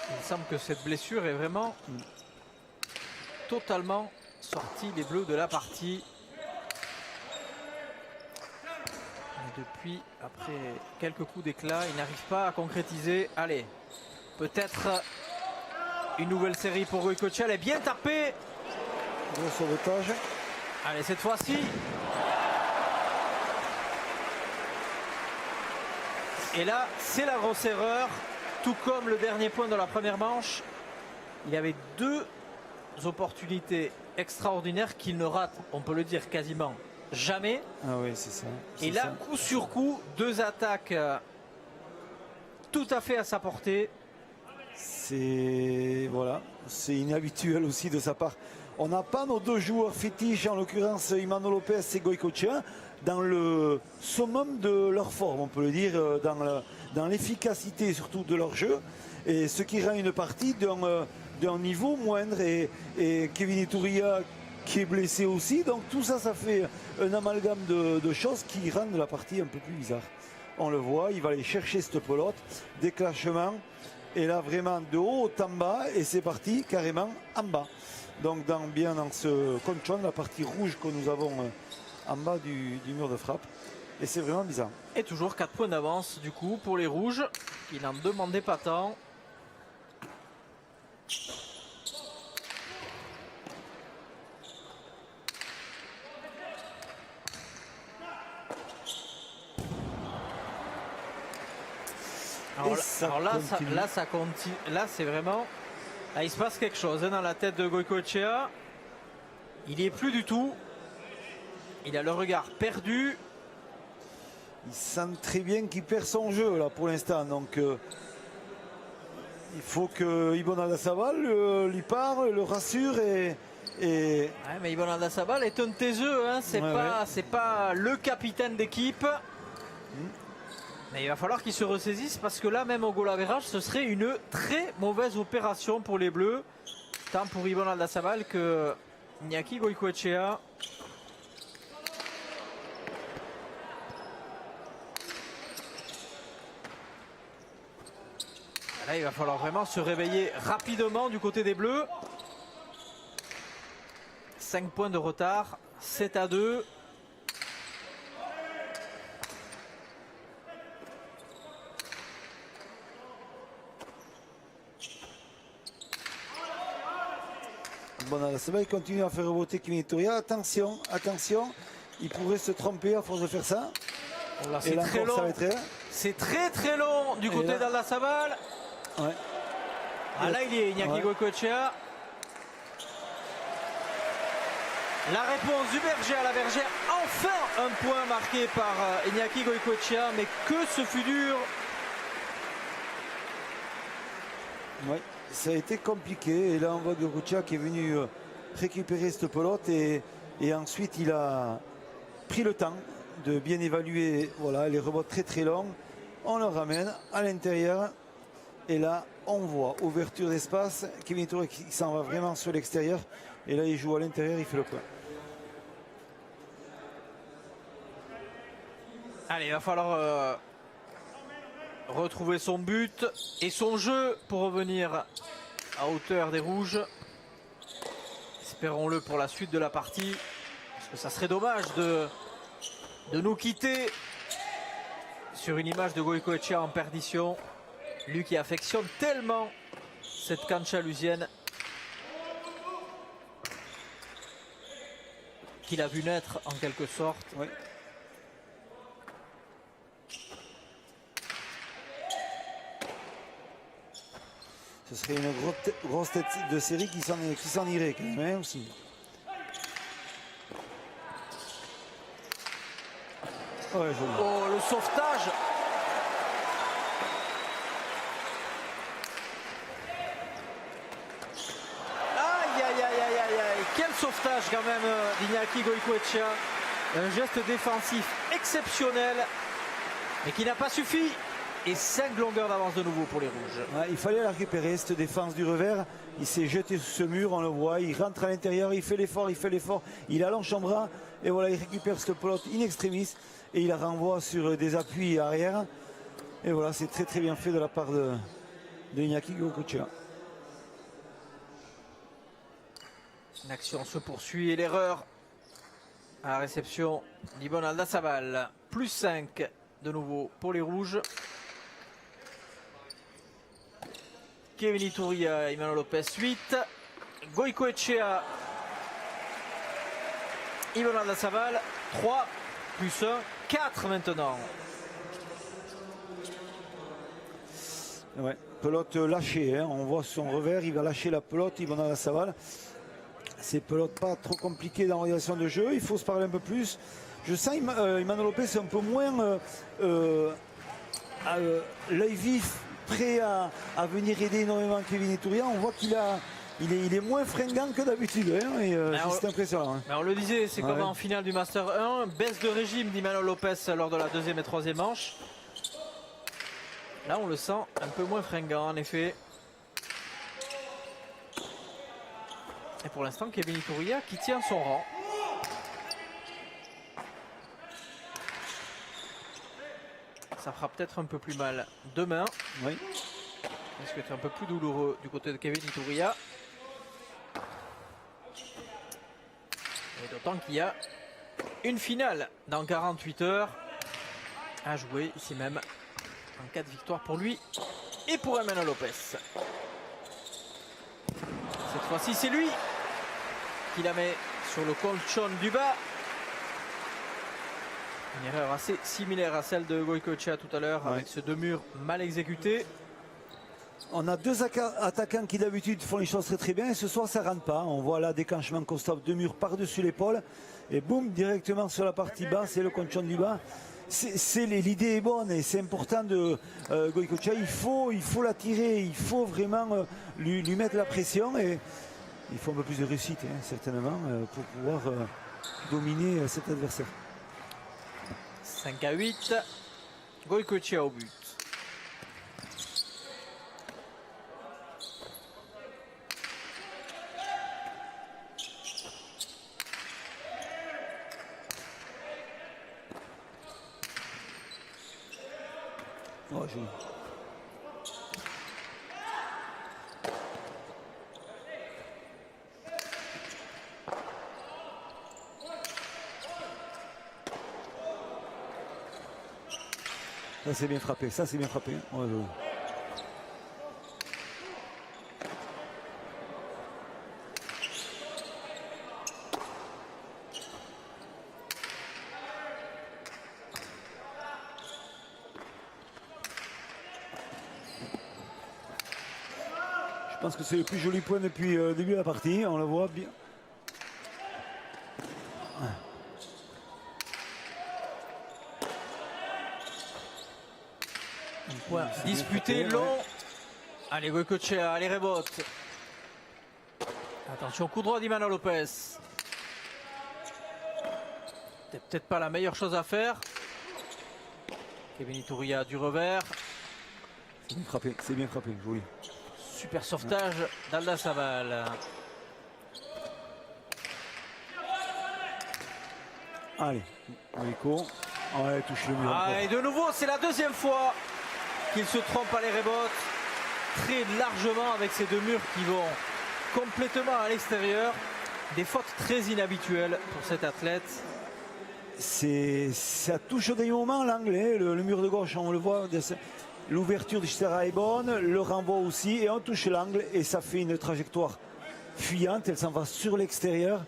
A: Il semble que cette blessure est vraiment totalement sortie des Bleus de la partie. Et depuis, après quelques coups d'éclat, il n'arrive pas à concrétiser. Allez, peut-être une nouvelle série pour Goicoechea. Elle est bien tapée.
B: Gros sauvetage.
A: Allez, cette fois-ci. Et là, c'est la grosse erreur. Tout comme le dernier point de la première manche. Il y avait deux opportunités extraordinaires qu'il ne rate, on peut le dire, quasiment jamais.
B: Ah oui, c'est ça.
A: Et là, coup sur coup, deux attaques tout à fait à sa portée.
B: C'est inhabituel aussi de sa part. On n'a pas nos deux joueurs fétiches, en l'occurrence Imanol Lopez et Goicoechea, dans le summum de leur forme, on peut le dire, dans l'efficacité surtout de leur jeu, et ce qui rend une partie d'un niveau moindre. Et Kevin Iturria qui est blessé aussi, donc tout ça, ça fait un amalgame de choses qui rendent la partie un peu plus bizarre. On le voit, il va aller chercher cette pelote, déclenchement. Et là, vraiment de haut en bas, et c'est parti carrément en bas. Donc, bien dans ce contrôle, la partie rouge que nous avons en bas du mur de frappe. Et c'est vraiment bizarre.
A: Et toujours 4 points d'avance, du coup, pour les rouges, qui n'en demandaient pas tant. Alors là, ça continue. Là, c'est vraiment. Là, il se passe quelque chose dans la tête de Goicoechea. Il n'y est plus du tout. Il a le regard perdu.
B: Il sent très bien qu'il perd son jeu là pour l'instant. Donc il faut que Ibon Aldazabal lui parle, le rassure et.
A: Ouais, mais Ibon Aldazabal est un taiseux. Hein. C'est pas le capitaine d'équipe. Mais il va falloir qu'il se ressaisisse parce que là, même au goal average, ce serait une très mauvaise opération pour les Bleus. Tant pour Ibon Aldazabal que Iñaki Goicoechea. Là, il va falloir vraiment se réveiller rapidement du côté des Bleus. 5 points de retard, 7-2.
B: Bon, Aldazabal, il continue à faire reboter Kevin Itoria. Attention, attention, il pourrait se tromper à force de faire ça.
A: Là,
B: Et
A: c'est
B: là
A: très
B: encore, ça va
A: long.
B: être...
A: C'est très long du côté
B: là-
A: d'Aldazabal.
B: Ouais.
A: Ah là, il y est, Iñaki
B: Ouais.
A: Goicoechea. La réponse du Berger à la Bergère. Enfin un point marqué par Iñaki Goicoechea. Mais que ce fut dur.
B: Ouais, ça a été compliqué. Et là, on voit Goicoechea qui est venu récupérer cette pelote. Et ensuite, il a pris le temps de bien évaluer voilà, les rebots très longs. On le ramène à l'intérieur. Et là, on voit ouverture d'espace. Kevin Itoria qui s'en va vraiment sur l'extérieur. Et là, il joue à l'intérieur, il fait le point.
A: Allez, il va falloir retrouver son but et son jeu pour revenir à hauteur des Rouges. Espérons-le pour la suite de la partie. Parce que ça serait dommage de nous quitter sur une image de Goicoechea en perdition. Lui qui affectionne tellement cette cancha lusienne qu'il a vu naître en quelque sorte.
B: Ouais. Ce serait une grosse tête de série qui s'en irait quand même hein, aussi. Ouais, joli.
A: Oh, le sauvetage! Aïe, aïe, aïe, aïe, aïe, aïe. Quel sauvetage quand même d'Iñaki Goicoechea. Un geste défensif exceptionnel, mais qui n'a pas suffi. Et 5 longueurs d'avance de nouveau pour les Rouges.
B: Ouais, il fallait la récupérer, cette défense du revers. Il s'est jeté sur ce mur, on le voit. Il rentre à l'intérieur, il fait l'effort. Il allonge son bras. Et voilà, il récupère cette pelote in extremis. Et il la renvoie sur des appuis arrière. Et voilà, c'est très bien fait de la part de Iñaki Goicoechea.
A: L'action se poursuit et l'erreur à la réception d'Ibon Aldazabal. Plus 5 de nouveau pour les Rouges. Kevin Itoria, Emmanuel Lopez 8. Goicoechea, Ibon Aldazabal 3 plus 1, 4 maintenant.
B: Ouais, pelote lâchée, hein. On voit son revers, il va lâcher la pelote, Ibon Aldazabal. C'est pelote pas trop compliquée dans l'organisation de jeu, il faut se parler un peu plus. Je sens Emmanuel Lopez un peu moins l'œil vif, prêt à venir aider énormément Kevin Itoria. On voit qu'il est moins fringant que d'habitude, hein, et c'est impressionnant. Hein.
A: On le disait, c'est comme en finale du Master 1, baisse de régime d'Emmanuel Lopez lors de la deuxième et troisième manche. Là on le sent un peu moins fringant en effet. Et pour l'instant Kevin Itoria qui tient son rang. Ça fera peut-être un peu plus mal demain.
B: Oui.
A: Est-ce que c'est un peu plus douloureux du côté de Kevin Itoria? Et d'autant qu'il y a une finale dans 48 heures à jouer ici même en cas de victoire pour lui et pour Emmanuel Lopez. Cette fois-ci c'est lui qui la met sur le colchon du bas. Une erreur assez similaire à celle de Goicoechea tout à l'heure avec ce deux murs mal exécutés.
B: On a deux attaquants qui d'habitude font les choses très bien et ce soir ça ne rentre pas. On voit là déclenchement Kostov, deux murs par-dessus l'épaule et boum, directement sur la partie basse et le conchon du bas. L'idée est bonne et c'est important de Goicoechea. Il faut l'attirer, il faut vraiment lui mettre la pression et il faut un peu plus de réussite hein, certainement pour pouvoir dominer cet adversaire.
A: 5-8, Goicoechea au but.
B: Oh, joli. Ça c'est bien frappé, ça c'est bien frappé. Ouais, ouais. Je pense que c'est le plus joli point depuis le début de la partie, on le voit bien.
A: Ouais, disputé, long. Ouais. Allez, Goycochea, allez, rebote. Attention, coup droit d'Imanol Lopez. C'est peut-être pas la meilleure chose à faire. Kevin Iturria du revers.
B: C'est bien frappé, joli.
A: Super sauvetage d'Aldazabal.
B: Allez, Rico. Ouais, touche le mur.
A: Ah, et de nouveau, c'est la deuxième fois qu'il se trompe à les rebotes. Très largement avec ces deux murs qui vont complètement à l'extérieur. Des fautes très inhabituelles pour cet athlète.
B: Ça touche au dernier moment l'anglais, le mur de gauche, on le voit. L'ouverture de Stera est bonne, le renvoi aussi, et on touche l'angle et ça fait une trajectoire fuyante, elle s'en va sur l'extérieur.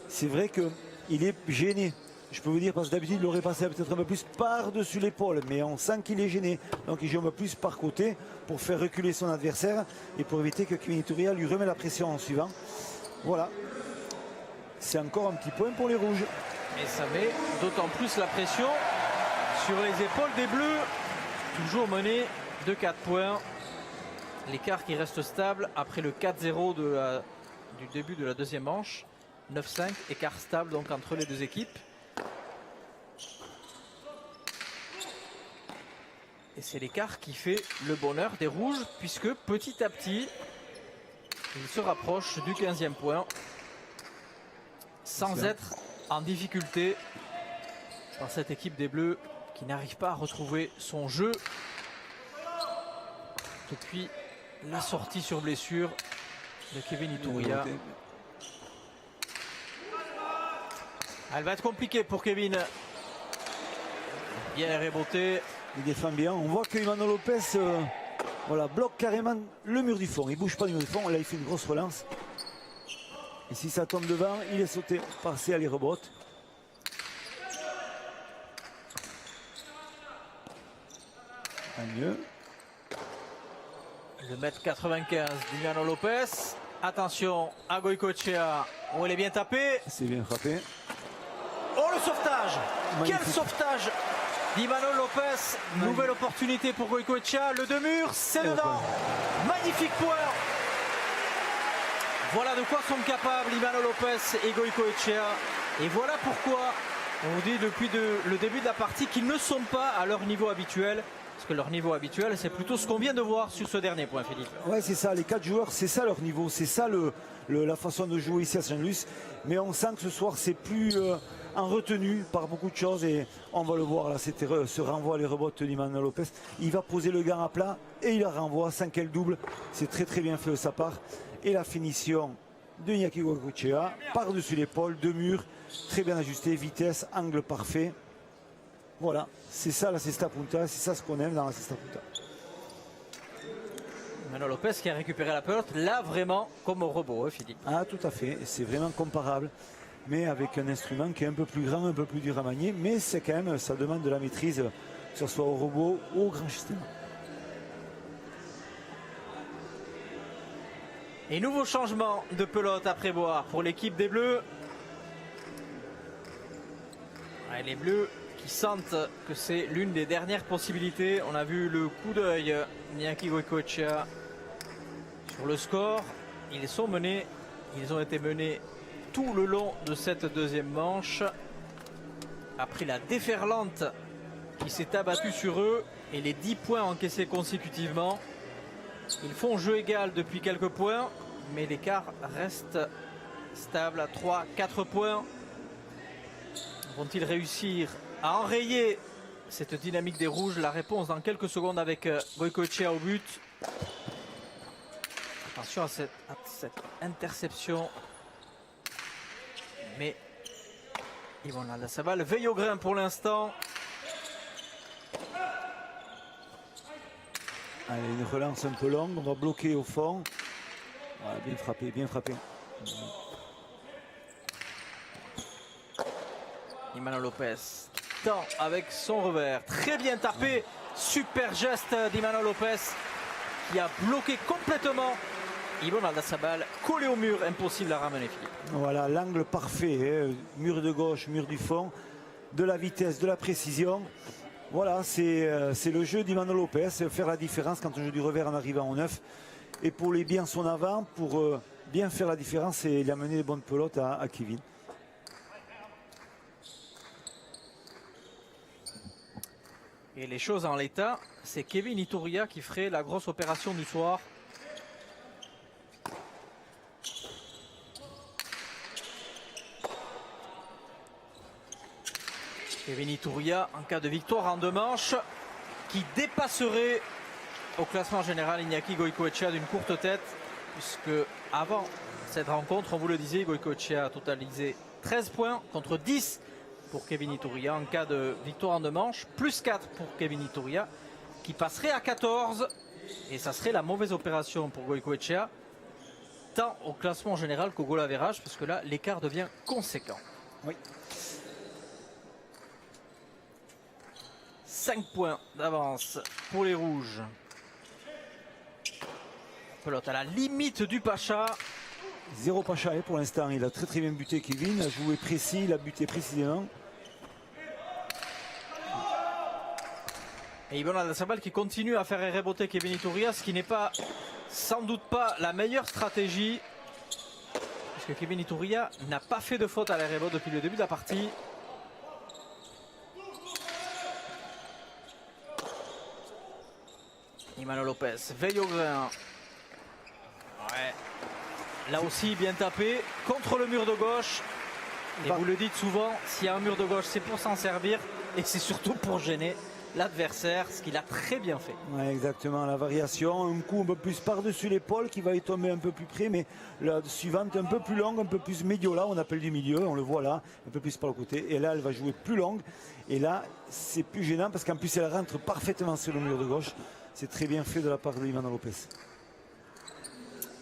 B: C'est vrai qu'il est gêné, je peux vous dire, parce que d'habitude il aurait passé peut-être un peu plus par-dessus l'épaule, mais on sent qu'il est gêné, donc il joue un peu plus par côté pour faire reculer son adversaire et pour éviter que Kevin Iturria lui remette la pression en suivant. Voilà, c'est encore un petit point pour les rouges.
A: Et ça met d'autant plus la pression sur les épaules des Bleus. Toujours mené de 4 points. L'écart qui reste stable après le 4-0 du début de la deuxième manche. 9-5, écart stable donc entre les deux équipes. Et c'est l'écart qui fait le bonheur des rouges, puisque petit à petit, ils se rapprochent du 15e point. Sans être en difficulté par cette équipe des Bleus qui n'arrive pas à retrouver son jeu depuis la sortie sur blessure de Kevin Iturria. Elle va être compliquée pour Kevin. Bien reboté.
B: Il défend bien. On voit que Imanol Lopez voilà, bloque carrément le mur du fond. Il ne bouge pas du mur du fond. Là, il fait une grosse relance. Et si ça tombe devant, il est sauté par ces allers rebotes. Mieux.
A: Le mètre 95 d'Imanol Lopez. Attention à Goycochea. Oh, il est bien tapé.
B: C'est bien frappé.
A: Oh, le sauvetage.
B: Magnifique.
A: Quel sauvetage d'Imanol Lopez. Magnifique. Nouvelle opportunité pour Goycochea. Le deux murs, c'est dedans. Magnifique point. Voilà de quoi sont capables Imanol Lopez et Goycochea. Et voilà pourquoi on dit depuis le début de la partie qu'ils ne sont pas à leur niveau habituel. Parce que leur niveau habituel, c'est plutôt ce qu'on vient de voir sur ce dernier point, Philippe.
B: Ouais, c'est ça, les 4 joueurs, c'est ça leur niveau, c'est ça la façon de jouer ici à Saint-Luce. Mais on sent que ce soir, c'est plus en retenue par beaucoup de choses. Et on va le voir, là, c'était ce renvoi, les rebotes d'Imanol Lopez. Il va poser le gant à plat et il la renvoie sans qu'elle double. C'est très très bien fait de sa part. Et la finition de Iñaki Goycochea, par-dessus l'épaule, deux murs, très bien ajusté, vitesse, angle parfait. Voilà, c'est ça la Cesta Punta, c'est ça ce qu'on aime dans la Cesta Punta.
A: Imanol Lopez qui a récupéré la pelote, là vraiment comme au robot, hein, Philippe.
B: Ah, tout à fait, c'est vraiment comparable, mais avec un instrument qui est un peu plus grand, un peu plus dur à manier, mais c'est quand même, ça demande de la maîtrise, que ce soit au robot ou au grand système.
A: Et nouveau changement de pelote à prévoir pour l'équipe des Bleus. Ouais, les Bleus qui sentent que c'est l'une des dernières possibilités. On a vu le coup d'œil d'Iñaki Goycochea sur le score. Ils ont été menés tout le long de cette deuxième manche. Après la déferlante qui s'est abattue sur eux et les 10 points encaissés consécutivement. Ils font jeu égal depuis quelques points, mais l'écart reste stable à 3-4 points. Vont-ils réussir à enrayer cette dynamique des rouges. La réponse dans quelques secondes avec Goicoechea au but. Attention à cette interception. Mais Yvon Aldasabal veille au grain pour l'instant.
B: Allez, une relance un peu longue, on va bloquer au fond. Voilà, bien frappé, bien frappé.
A: Imanol Lopez tend avec son revers. Très bien tapé. Super geste d'Imanol Lopez qui a bloqué complètement Yvon Aldasabal. Collé au mur, impossible à ramener, Philippe.
B: Voilà, l'angle parfait. Hein. Mur de gauche, mur du fond. De la vitesse, de la précision. Voilà, c'est le jeu d'Imanol Lopez. Faire la différence quand on joue du revers en arrivant au 9. Épauler bien son avant pour bien faire la différence et il a mené les bonnes pelotes à Kevin.
A: Et les choses en l'état, c'est Kevin Iturria qui ferait la grosse opération du soir. Kevin Iturria en cas de victoire en 2 manches qui dépasserait au classement général Iñaki Goicoechea d'une courte tête, puisque avant cette rencontre, on vous le disait, Goicoechea a totalisé 13 points contre 10 pour Kevin Iturria en cas de victoire en 2 manches, plus 4 pour Kevin Iturria qui passerait à 14, et ça serait la mauvaise opération pour Goicoechea tant au classement général qu'au goal average, parce que là l'écart devient conséquent.
B: Oui.
A: 5 points d'avance pour les rouges. Pelote à la limite du Pacha.
B: 0 Pacha pour l'instant. Il a très bien buté Kevin. Il a joué précis, il a buté précisément.
A: Et Yvon Aldasabal qui continue à faire reboter Kevin Iturria, ce qui n'est pas, sans doute pas la meilleure stratégie. Parce que Kevin Iturria n'a pas fait de faute à la rebote depuis le début de la partie. Imanol Lopez veille au grain. Ouais. Là aussi bien tapé contre le mur de gauche. Et vous le dites souvent, s'il y a un mur de gauche, c'est pour s'en servir et c'est surtout pour gêner l'adversaire, ce qu'il a très bien fait.
B: Ouais, exactement, la variation, un coup un peu plus par-dessus l'épaule qui va y tomber un peu plus près, mais la suivante un peu plus longue, un peu plus médio là, on appelle du milieu, on le voit là, un peu plus par le côté, et là elle va jouer plus longue, et là c'est plus gênant parce qu'en plus elle rentre parfaitement sur le mur de gauche. C'est très bien fait de la part de Imanol Lopez.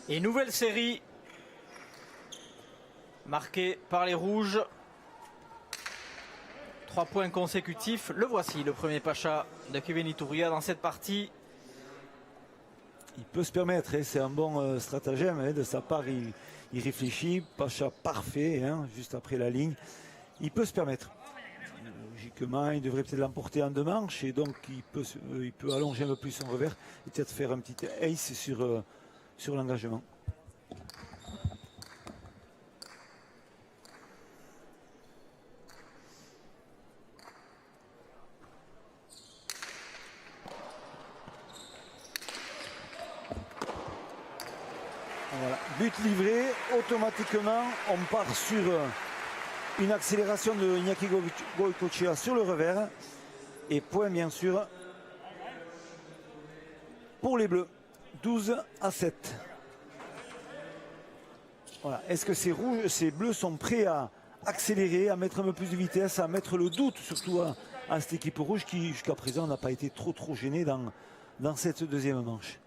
A: Et nouvelle série marquée par les rouges. 3 points consécutifs. Le voici, le premier Pacha de Kevin Iturria dans cette partie.
B: Il peut se permettre, hein, c'est un bon stratagème hein, de sa part. Il réfléchit, Pacha parfait, hein, juste après la ligne. Il peut se permettre. Logiquement, il devrait peut-être l'emporter en 2 manches et donc il peut allonger un peu plus son revers et peut-être faire un petit ace sur l'engagement. Voilà. But livré, automatiquement on part sur une accélération de Iñaki Goicoechea sur le revers. Et point bien sûr pour les bleus. 12-7. Voilà. Est-ce que ces bleus sont prêts à accélérer, à mettre un peu plus de vitesse, à mettre le doute surtout à cette équipe rouge qui jusqu'à présent n'a pas été trop gênée dans cette deuxième manche.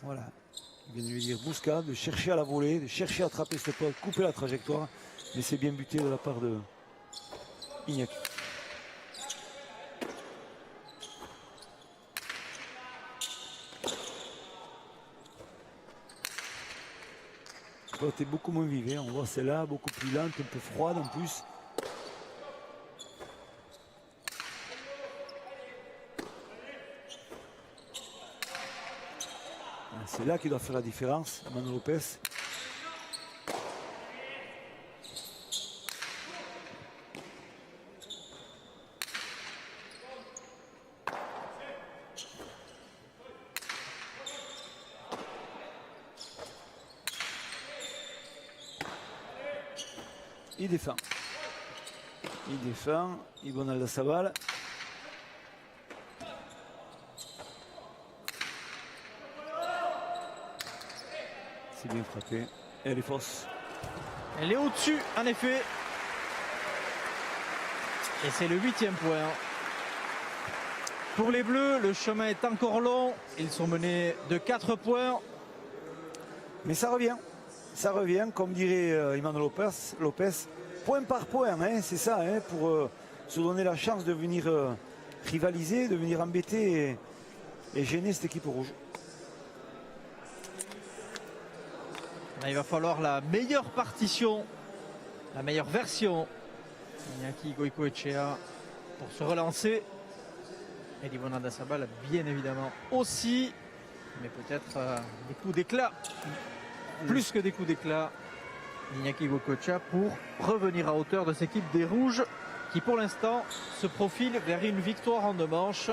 B: Voilà. Il vient de lui dire Bousca de chercher à la voler, de chercher à attraper cette pote, couper la trajectoire. Mais c'est bien buté de la part de Iñaki. La pote est beaucoup moins vive. Hein. On voit celle-là, beaucoup plus lente, un peu froide en plus. C'est là qu'il doit faire la différence, Imanol Lopez. Il défend. Il défend. Ibon Aldazabal. C'est bien frappé. Et elle est fausse.
A: Elle est au-dessus, en effet. Et c'est le 8e point. Pour les Bleus, le chemin est encore long. Ils sont menés de 4 points.
B: Mais ça revient. Ça revient, comme dirait Emmanuel Lopez, point par point. Hein, c'est ça, hein, pour se donner la chance de venir rivaliser, de venir embêter et gêner cette équipe rouge.
A: Là, il va falloir la meilleure partition, la meilleure version. Iñaki Goicoechea pour se relancer. Et Ibon Aldazabal bien évidemment aussi. Mais peut-être des coups d'éclat. Plus que des coups d'éclat. Iñaki Goicoechea pour revenir à hauteur de cette équipe des Rouges qui pour l'instant se profile vers une victoire en 2 manches.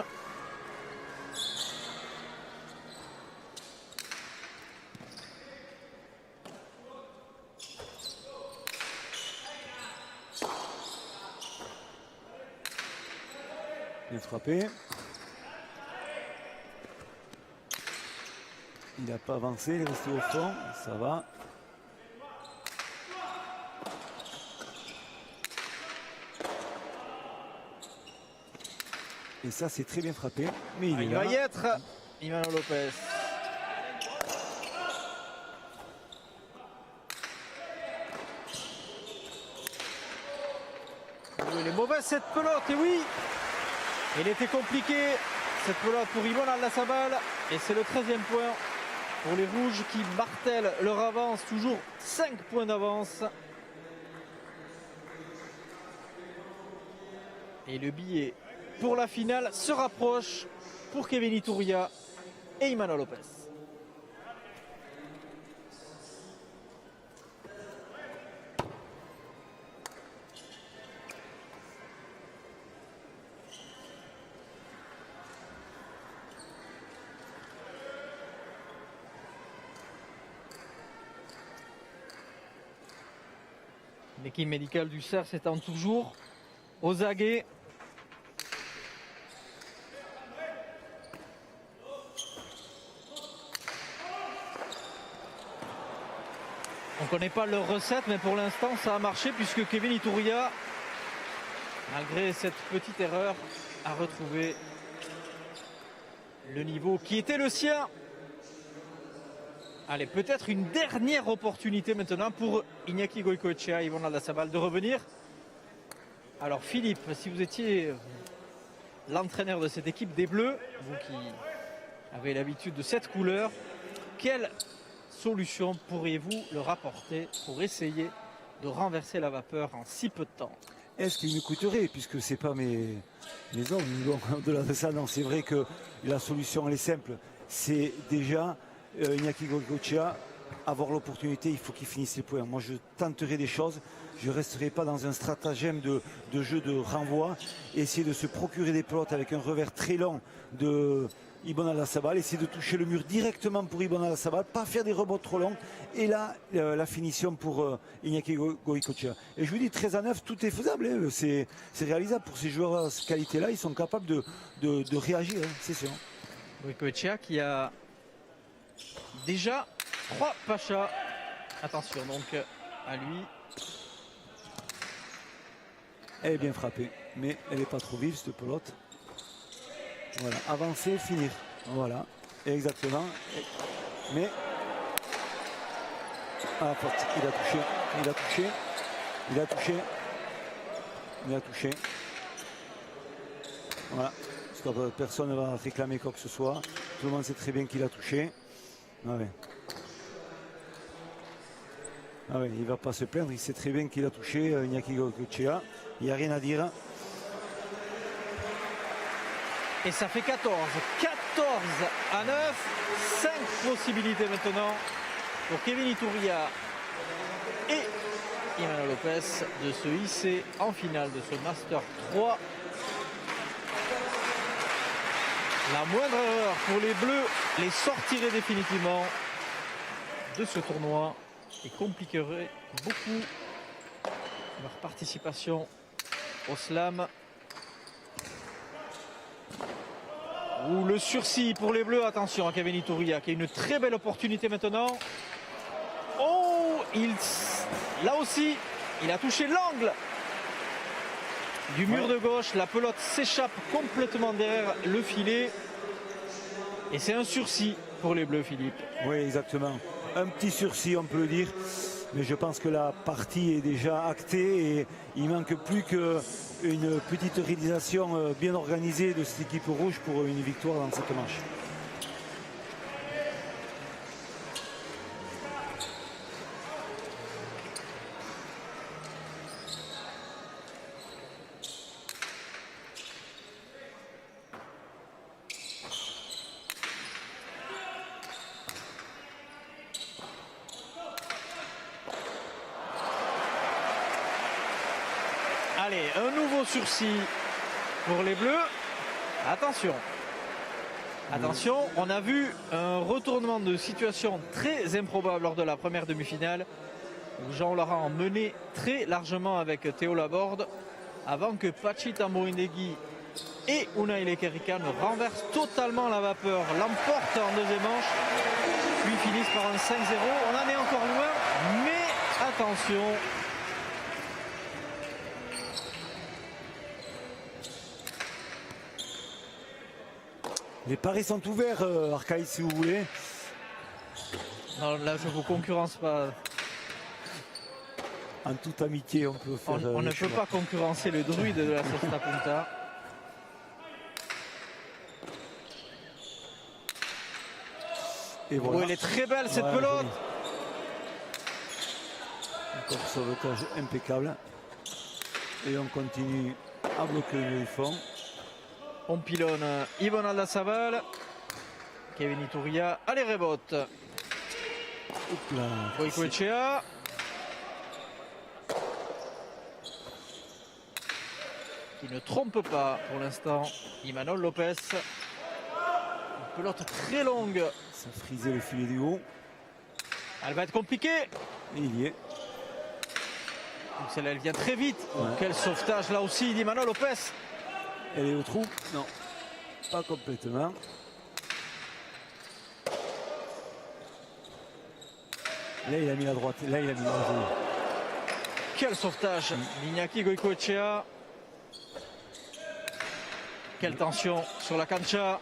B: Bien frappé. Il n'a pas avancé, il est resté au fond, ça va. Et ça, c'est très bien frappé. Mais il
A: va y être, Emmanuel Lopez. Elle est mauvaise cette pelote, et oui, il était compliqué cette pelote pour Ibon Aldazabal. Et c'est le 13e point pour les Rouges qui martèlent leur avance, toujours 5 points d'avance. Et le billet pour la finale se rapproche pour Kevin Iturria et Emmanuel Lopez. L'équipe médicale du CERF s'étend toujours aux aguets. On ne connaît pas leur recette, mais pour l'instant ça a marché puisque Kevin Iturria, malgré cette petite erreur, a retrouvé le niveau qui était le sien. Allez, peut-être une dernière opportunité maintenant pour Iñaki Goicoechea et Ibon Aldazabal de revenir. Alors Philippe, si vous étiez l'entraîneur de cette équipe des Bleus, vous qui avez l'habitude de cette couleur, quelle solution pourriez-vous leur apporter pour essayer de renverser la vapeur en si peu de temps?
B: Est-ce qu'il me coûterait, puisque c'est pas mes hommes, bon, au-delà de ça, non, c'est vrai que la solution elle est simple, c'est déjà Iñaki Goicoechea, avoir l'opportunité, il faut qu'il finisse les points. Moi je tenterai des choses, je ne resterai pas dans un stratagème de jeu de renvoi, essayer de se procurer des pelotes avec un revers très long de Ibon Aldazabal, essayer de toucher le mur directement pour Ibon Aldazabal, pas faire des rebots trop longs, et là la finition pour Iñaki Goicoechea. Et je vous dis 13-9, tout est faisable, hein. C'est réalisable pour ces joueurs à cette qualité-là, ils sont capables de réagir, hein, c'est sûr.
A: Goicoechea qui a déjà 3 pachas. Attention donc à lui.
B: Elle est bien frappée, mais elle n'est pas trop vive cette pelote. Voilà, avancer, finir. Voilà, exactement. Mais ah, porte. Il a touché, il a touché, il a touché, il a touché. Voilà, parce que personne ne va réclamer quoi que ce soit. Tout le monde sait très bien qu'il a touché. Ah ouais. Ah ouais, il ne va pas se plaindre, il sait très bien qu'il a touché Iñaki Goicoechea. Il n'y a rien à dire.
A: Et ça fait 14. 14-9. 5 possibilités maintenant pour Kevin Iturria et Emmanuel Lopez de se hisser en finale de ce Master 3. La moindre erreur pour les Bleus les sortirait définitivement de ce tournoi et compliquerait beaucoup leur participation au slam. Ou le sursis pour les Bleus. Attention à Kevin Iturria qui a une très belle opportunité maintenant. Oh, là aussi, il a touché l'angle du mur de gauche. La pelote s'échappe complètement derrière le filet. Et c'est un sursis pour les Bleus, Philippe.
B: Oui, exactement. Un petit sursis, on peut le dire. Mais je pense que la partie est déjà actée et il manque plus qu'une petite réalisation bien organisée de cette équipe rouge pour une victoire dans cette manche.
A: Allez, un nouveau sursis pour les Bleus. Attention. Attention, on a vu un retournement de situation très improbable lors de la première demi-finale où Jean Laurent menait très largement avec Théo Laborde avant que Pachi Tamborindegui et Unai Lekerika ne renversent totalement la vapeur, l'emportent en deuxième manche, puis finissent par un 5-0. On en est encore loin, mais attention.
B: Les paris sont ouverts, Arcaï, si vous voulez.
A: Non, là, je ne vous concurrence pas.
B: En toute amitié, on peut faire.
A: On ne peut pas concurrencer le druide de la Sosta Punta.
B: Et voilà.
A: Oh, elle est très belle cette pelote.
B: Encore sauvetage impeccable. Et on continue à bloquer le fond.
A: On pilonne Yvon Aldasabal. Kevin Iturria. Allez, rebote. Goicoechea. Qui ne trompe pas pour l'instant. Imanol Lopez. Une pelote très longue.
B: Ça frisait le filet du haut.
A: Elle va être compliquée.
B: Et il y est.
A: Donc celle-là, elle vient très vite.
B: Ouais.
A: Quel sauvetage là aussi d'Imanol Lopez.
B: Elle est au trou? Non, pas complètement. Là, il a mis la droite. Là, il a mis la droite.
A: Quel sauvetage d'Iñaki Goicoechea. Quelle tension sur la cancha.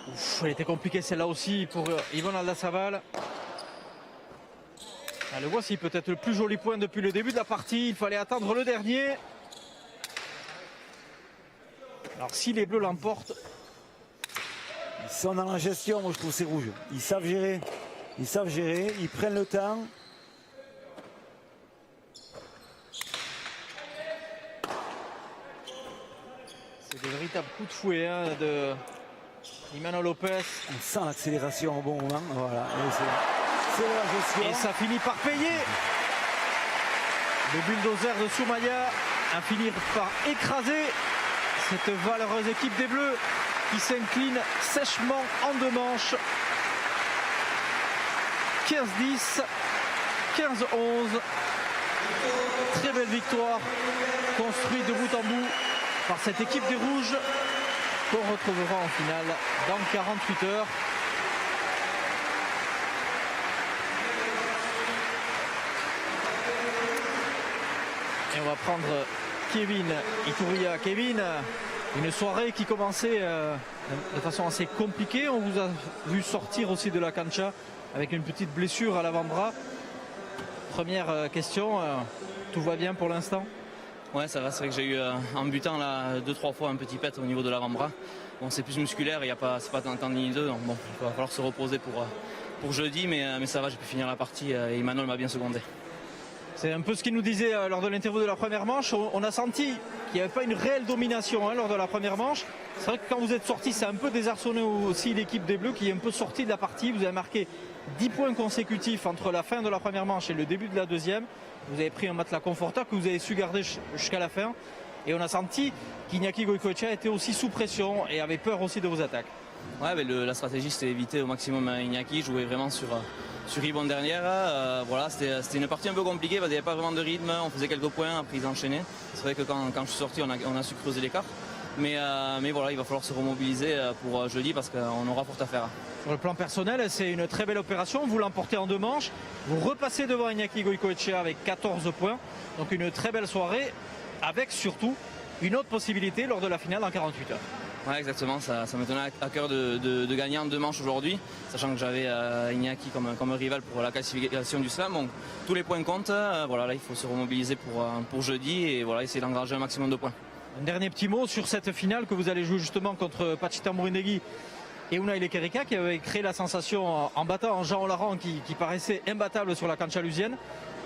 A: Ouf, elle était compliquée celle-là aussi pour Yvon Aldasabal. Le voici peut-être le plus joli point depuis le début de la partie. Il fallait attendre le dernier. Alors si les Bleus l'emportent.
B: Ils sont dans la gestion, moi je trouve c'est rouge. Ils savent gérer. Ils savent gérer. Ils prennent le temps.
A: C'est des véritables coups de fouet hein, de Imanol Lopez.
B: On sent l'accélération au bon moment. Voilà. C'est la gestion.
A: Et ça finit par payer. Le bulldozer de Soumaya a fini par écraser cette valeureuse équipe des Bleus qui s'incline sèchement en deux manches. 15-10, 15-11. Très belle victoire construite de bout en bout par cette équipe des Rouges qu'on retrouvera en finale dans 48 heures. Et on va prendre Kevin Iturria. Kevin, une soirée qui commençait de façon assez compliquée. On vous a vu sortir aussi de la cancha avec une petite blessure à l'avant-bras. Première question, tout va bien pour l'instant?
D: Ouais, ça va, c'est vrai que j'ai eu en butant là 2-3 fois un petit pet au niveau de l'avant-bras. Bon, c'est plus musculaire, c'est pas un temps de ligne 2, donc bon, il va falloir se reposer pour jeudi, mais ça va, j'ai pu finir la partie et Emmanuel m'a bien secondé.
A: C'est un peu ce qu'il nous disait lors de l'interview de la première manche. On a senti qu'il n'y avait pas une réelle domination lors de la première manche. C'est vrai que quand vous êtes sorti, c'est un peu désarçonné aussi l'équipe des Bleus qui est un peu sortie de la partie. Vous avez marqué 10 points consécutifs entre la fin de la première manche et le début de la deuxième. Vous avez pris un matelas confortable que vous avez su garder jusqu'à la fin. Et on a senti qu'Iñaki Goicoechea était aussi sous pression et avait peur aussi de vos attaques.
D: Ouais, mais la stratégie c'était éviter au maximum Iñaki, jouer vraiment sur Ribon derrière. Voilà, c'était une partie un peu compliquée parce qu'il n'y avait pas vraiment de rythme, on faisait quelques points, après ils enchaînaient. C'est vrai que quand je suis sorti, on a su creuser l'écart. Mais voilà, il va falloir se remobiliser pour jeudi parce qu'on aura fort à faire.
A: Sur le plan personnel, c'est une très belle opération. Vous l'emportez en 2 manches. Vous repassez devant Iñaki Goicoechea avec 14 points. Donc une très belle soirée avec surtout une autre possibilité lors de la finale en 48 heures.
D: Ouais, exactement. Ça me tenait à cœur de gagner en 2 manches aujourd'hui, sachant que j'avais Iñaki comme rival pour la classification du slam. Donc tous les points comptent. Voilà, là il faut se remobiliser pour jeudi et voilà, essayer d'engranger un maximum de points.
A: Un dernier petit mot sur cette finale que vous allez jouer justement contre Patxi Tamborindegui et Unai Lekerika qui avait créé la sensation en battant Jean Laurent qui paraissait imbattable sur la cancha lusienne.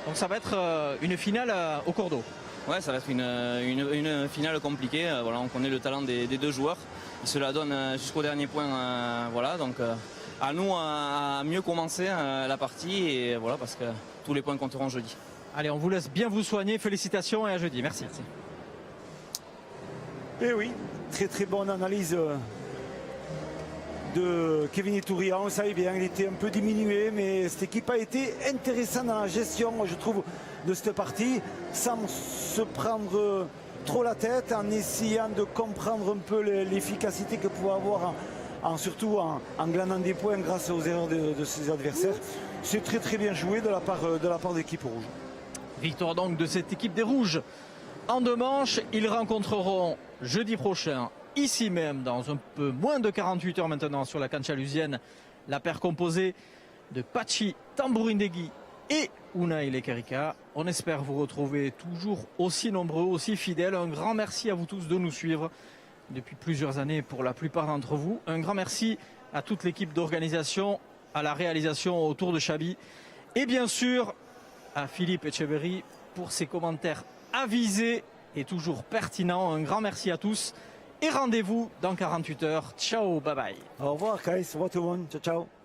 A: Donc ça va être une finale au cours d'eau.
D: Ouais, ça va être une finale compliquée. Voilà, on connaît le talent des 2 joueurs. Ils se la donnent jusqu'au dernier point. Voilà, donc à nous à mieux commencer la partie et voilà parce que tous les points compteront jeudi.
A: Allez, on vous laisse bien vous soigner. Félicitations et à jeudi. Merci.
B: Et oui, très très bonne analyse de Kevin Iturria. On savait bien, il était un peu diminué, mais cette équipe a été intéressante dans la gestion, je trouve, de cette partie, sans se prendre trop la tête, en essayant de comprendre un peu l'efficacité que pouvait avoir, surtout en glanant des points grâce aux erreurs de ses adversaires. C'est très très bien joué de la part de l'équipe rouge.
A: Victoire donc de cette équipe des Rouges. En 2 manches, ils rencontreront jeudi prochain, ici même, dans un peu moins de 48 heures maintenant, sur la cancha lusienne, la paire composée de Patxi Tamborindegui et Unai Lekerika. On espère vous retrouver toujours aussi nombreux, aussi fidèles. Un grand merci à vous tous de nous suivre depuis plusieurs années pour la plupart d'entre vous. Un grand merci à toute l'équipe d'organisation, à la réalisation autour de Chabi et bien sûr à Philippe Etcheverry pour ses commentaires avisé et toujours pertinent. Un grand merci à tous et rendez-vous dans 48 heures. Ciao, bye bye.
B: Au revoir, Kais. Au revoir tout le monde. Ciao, ciao.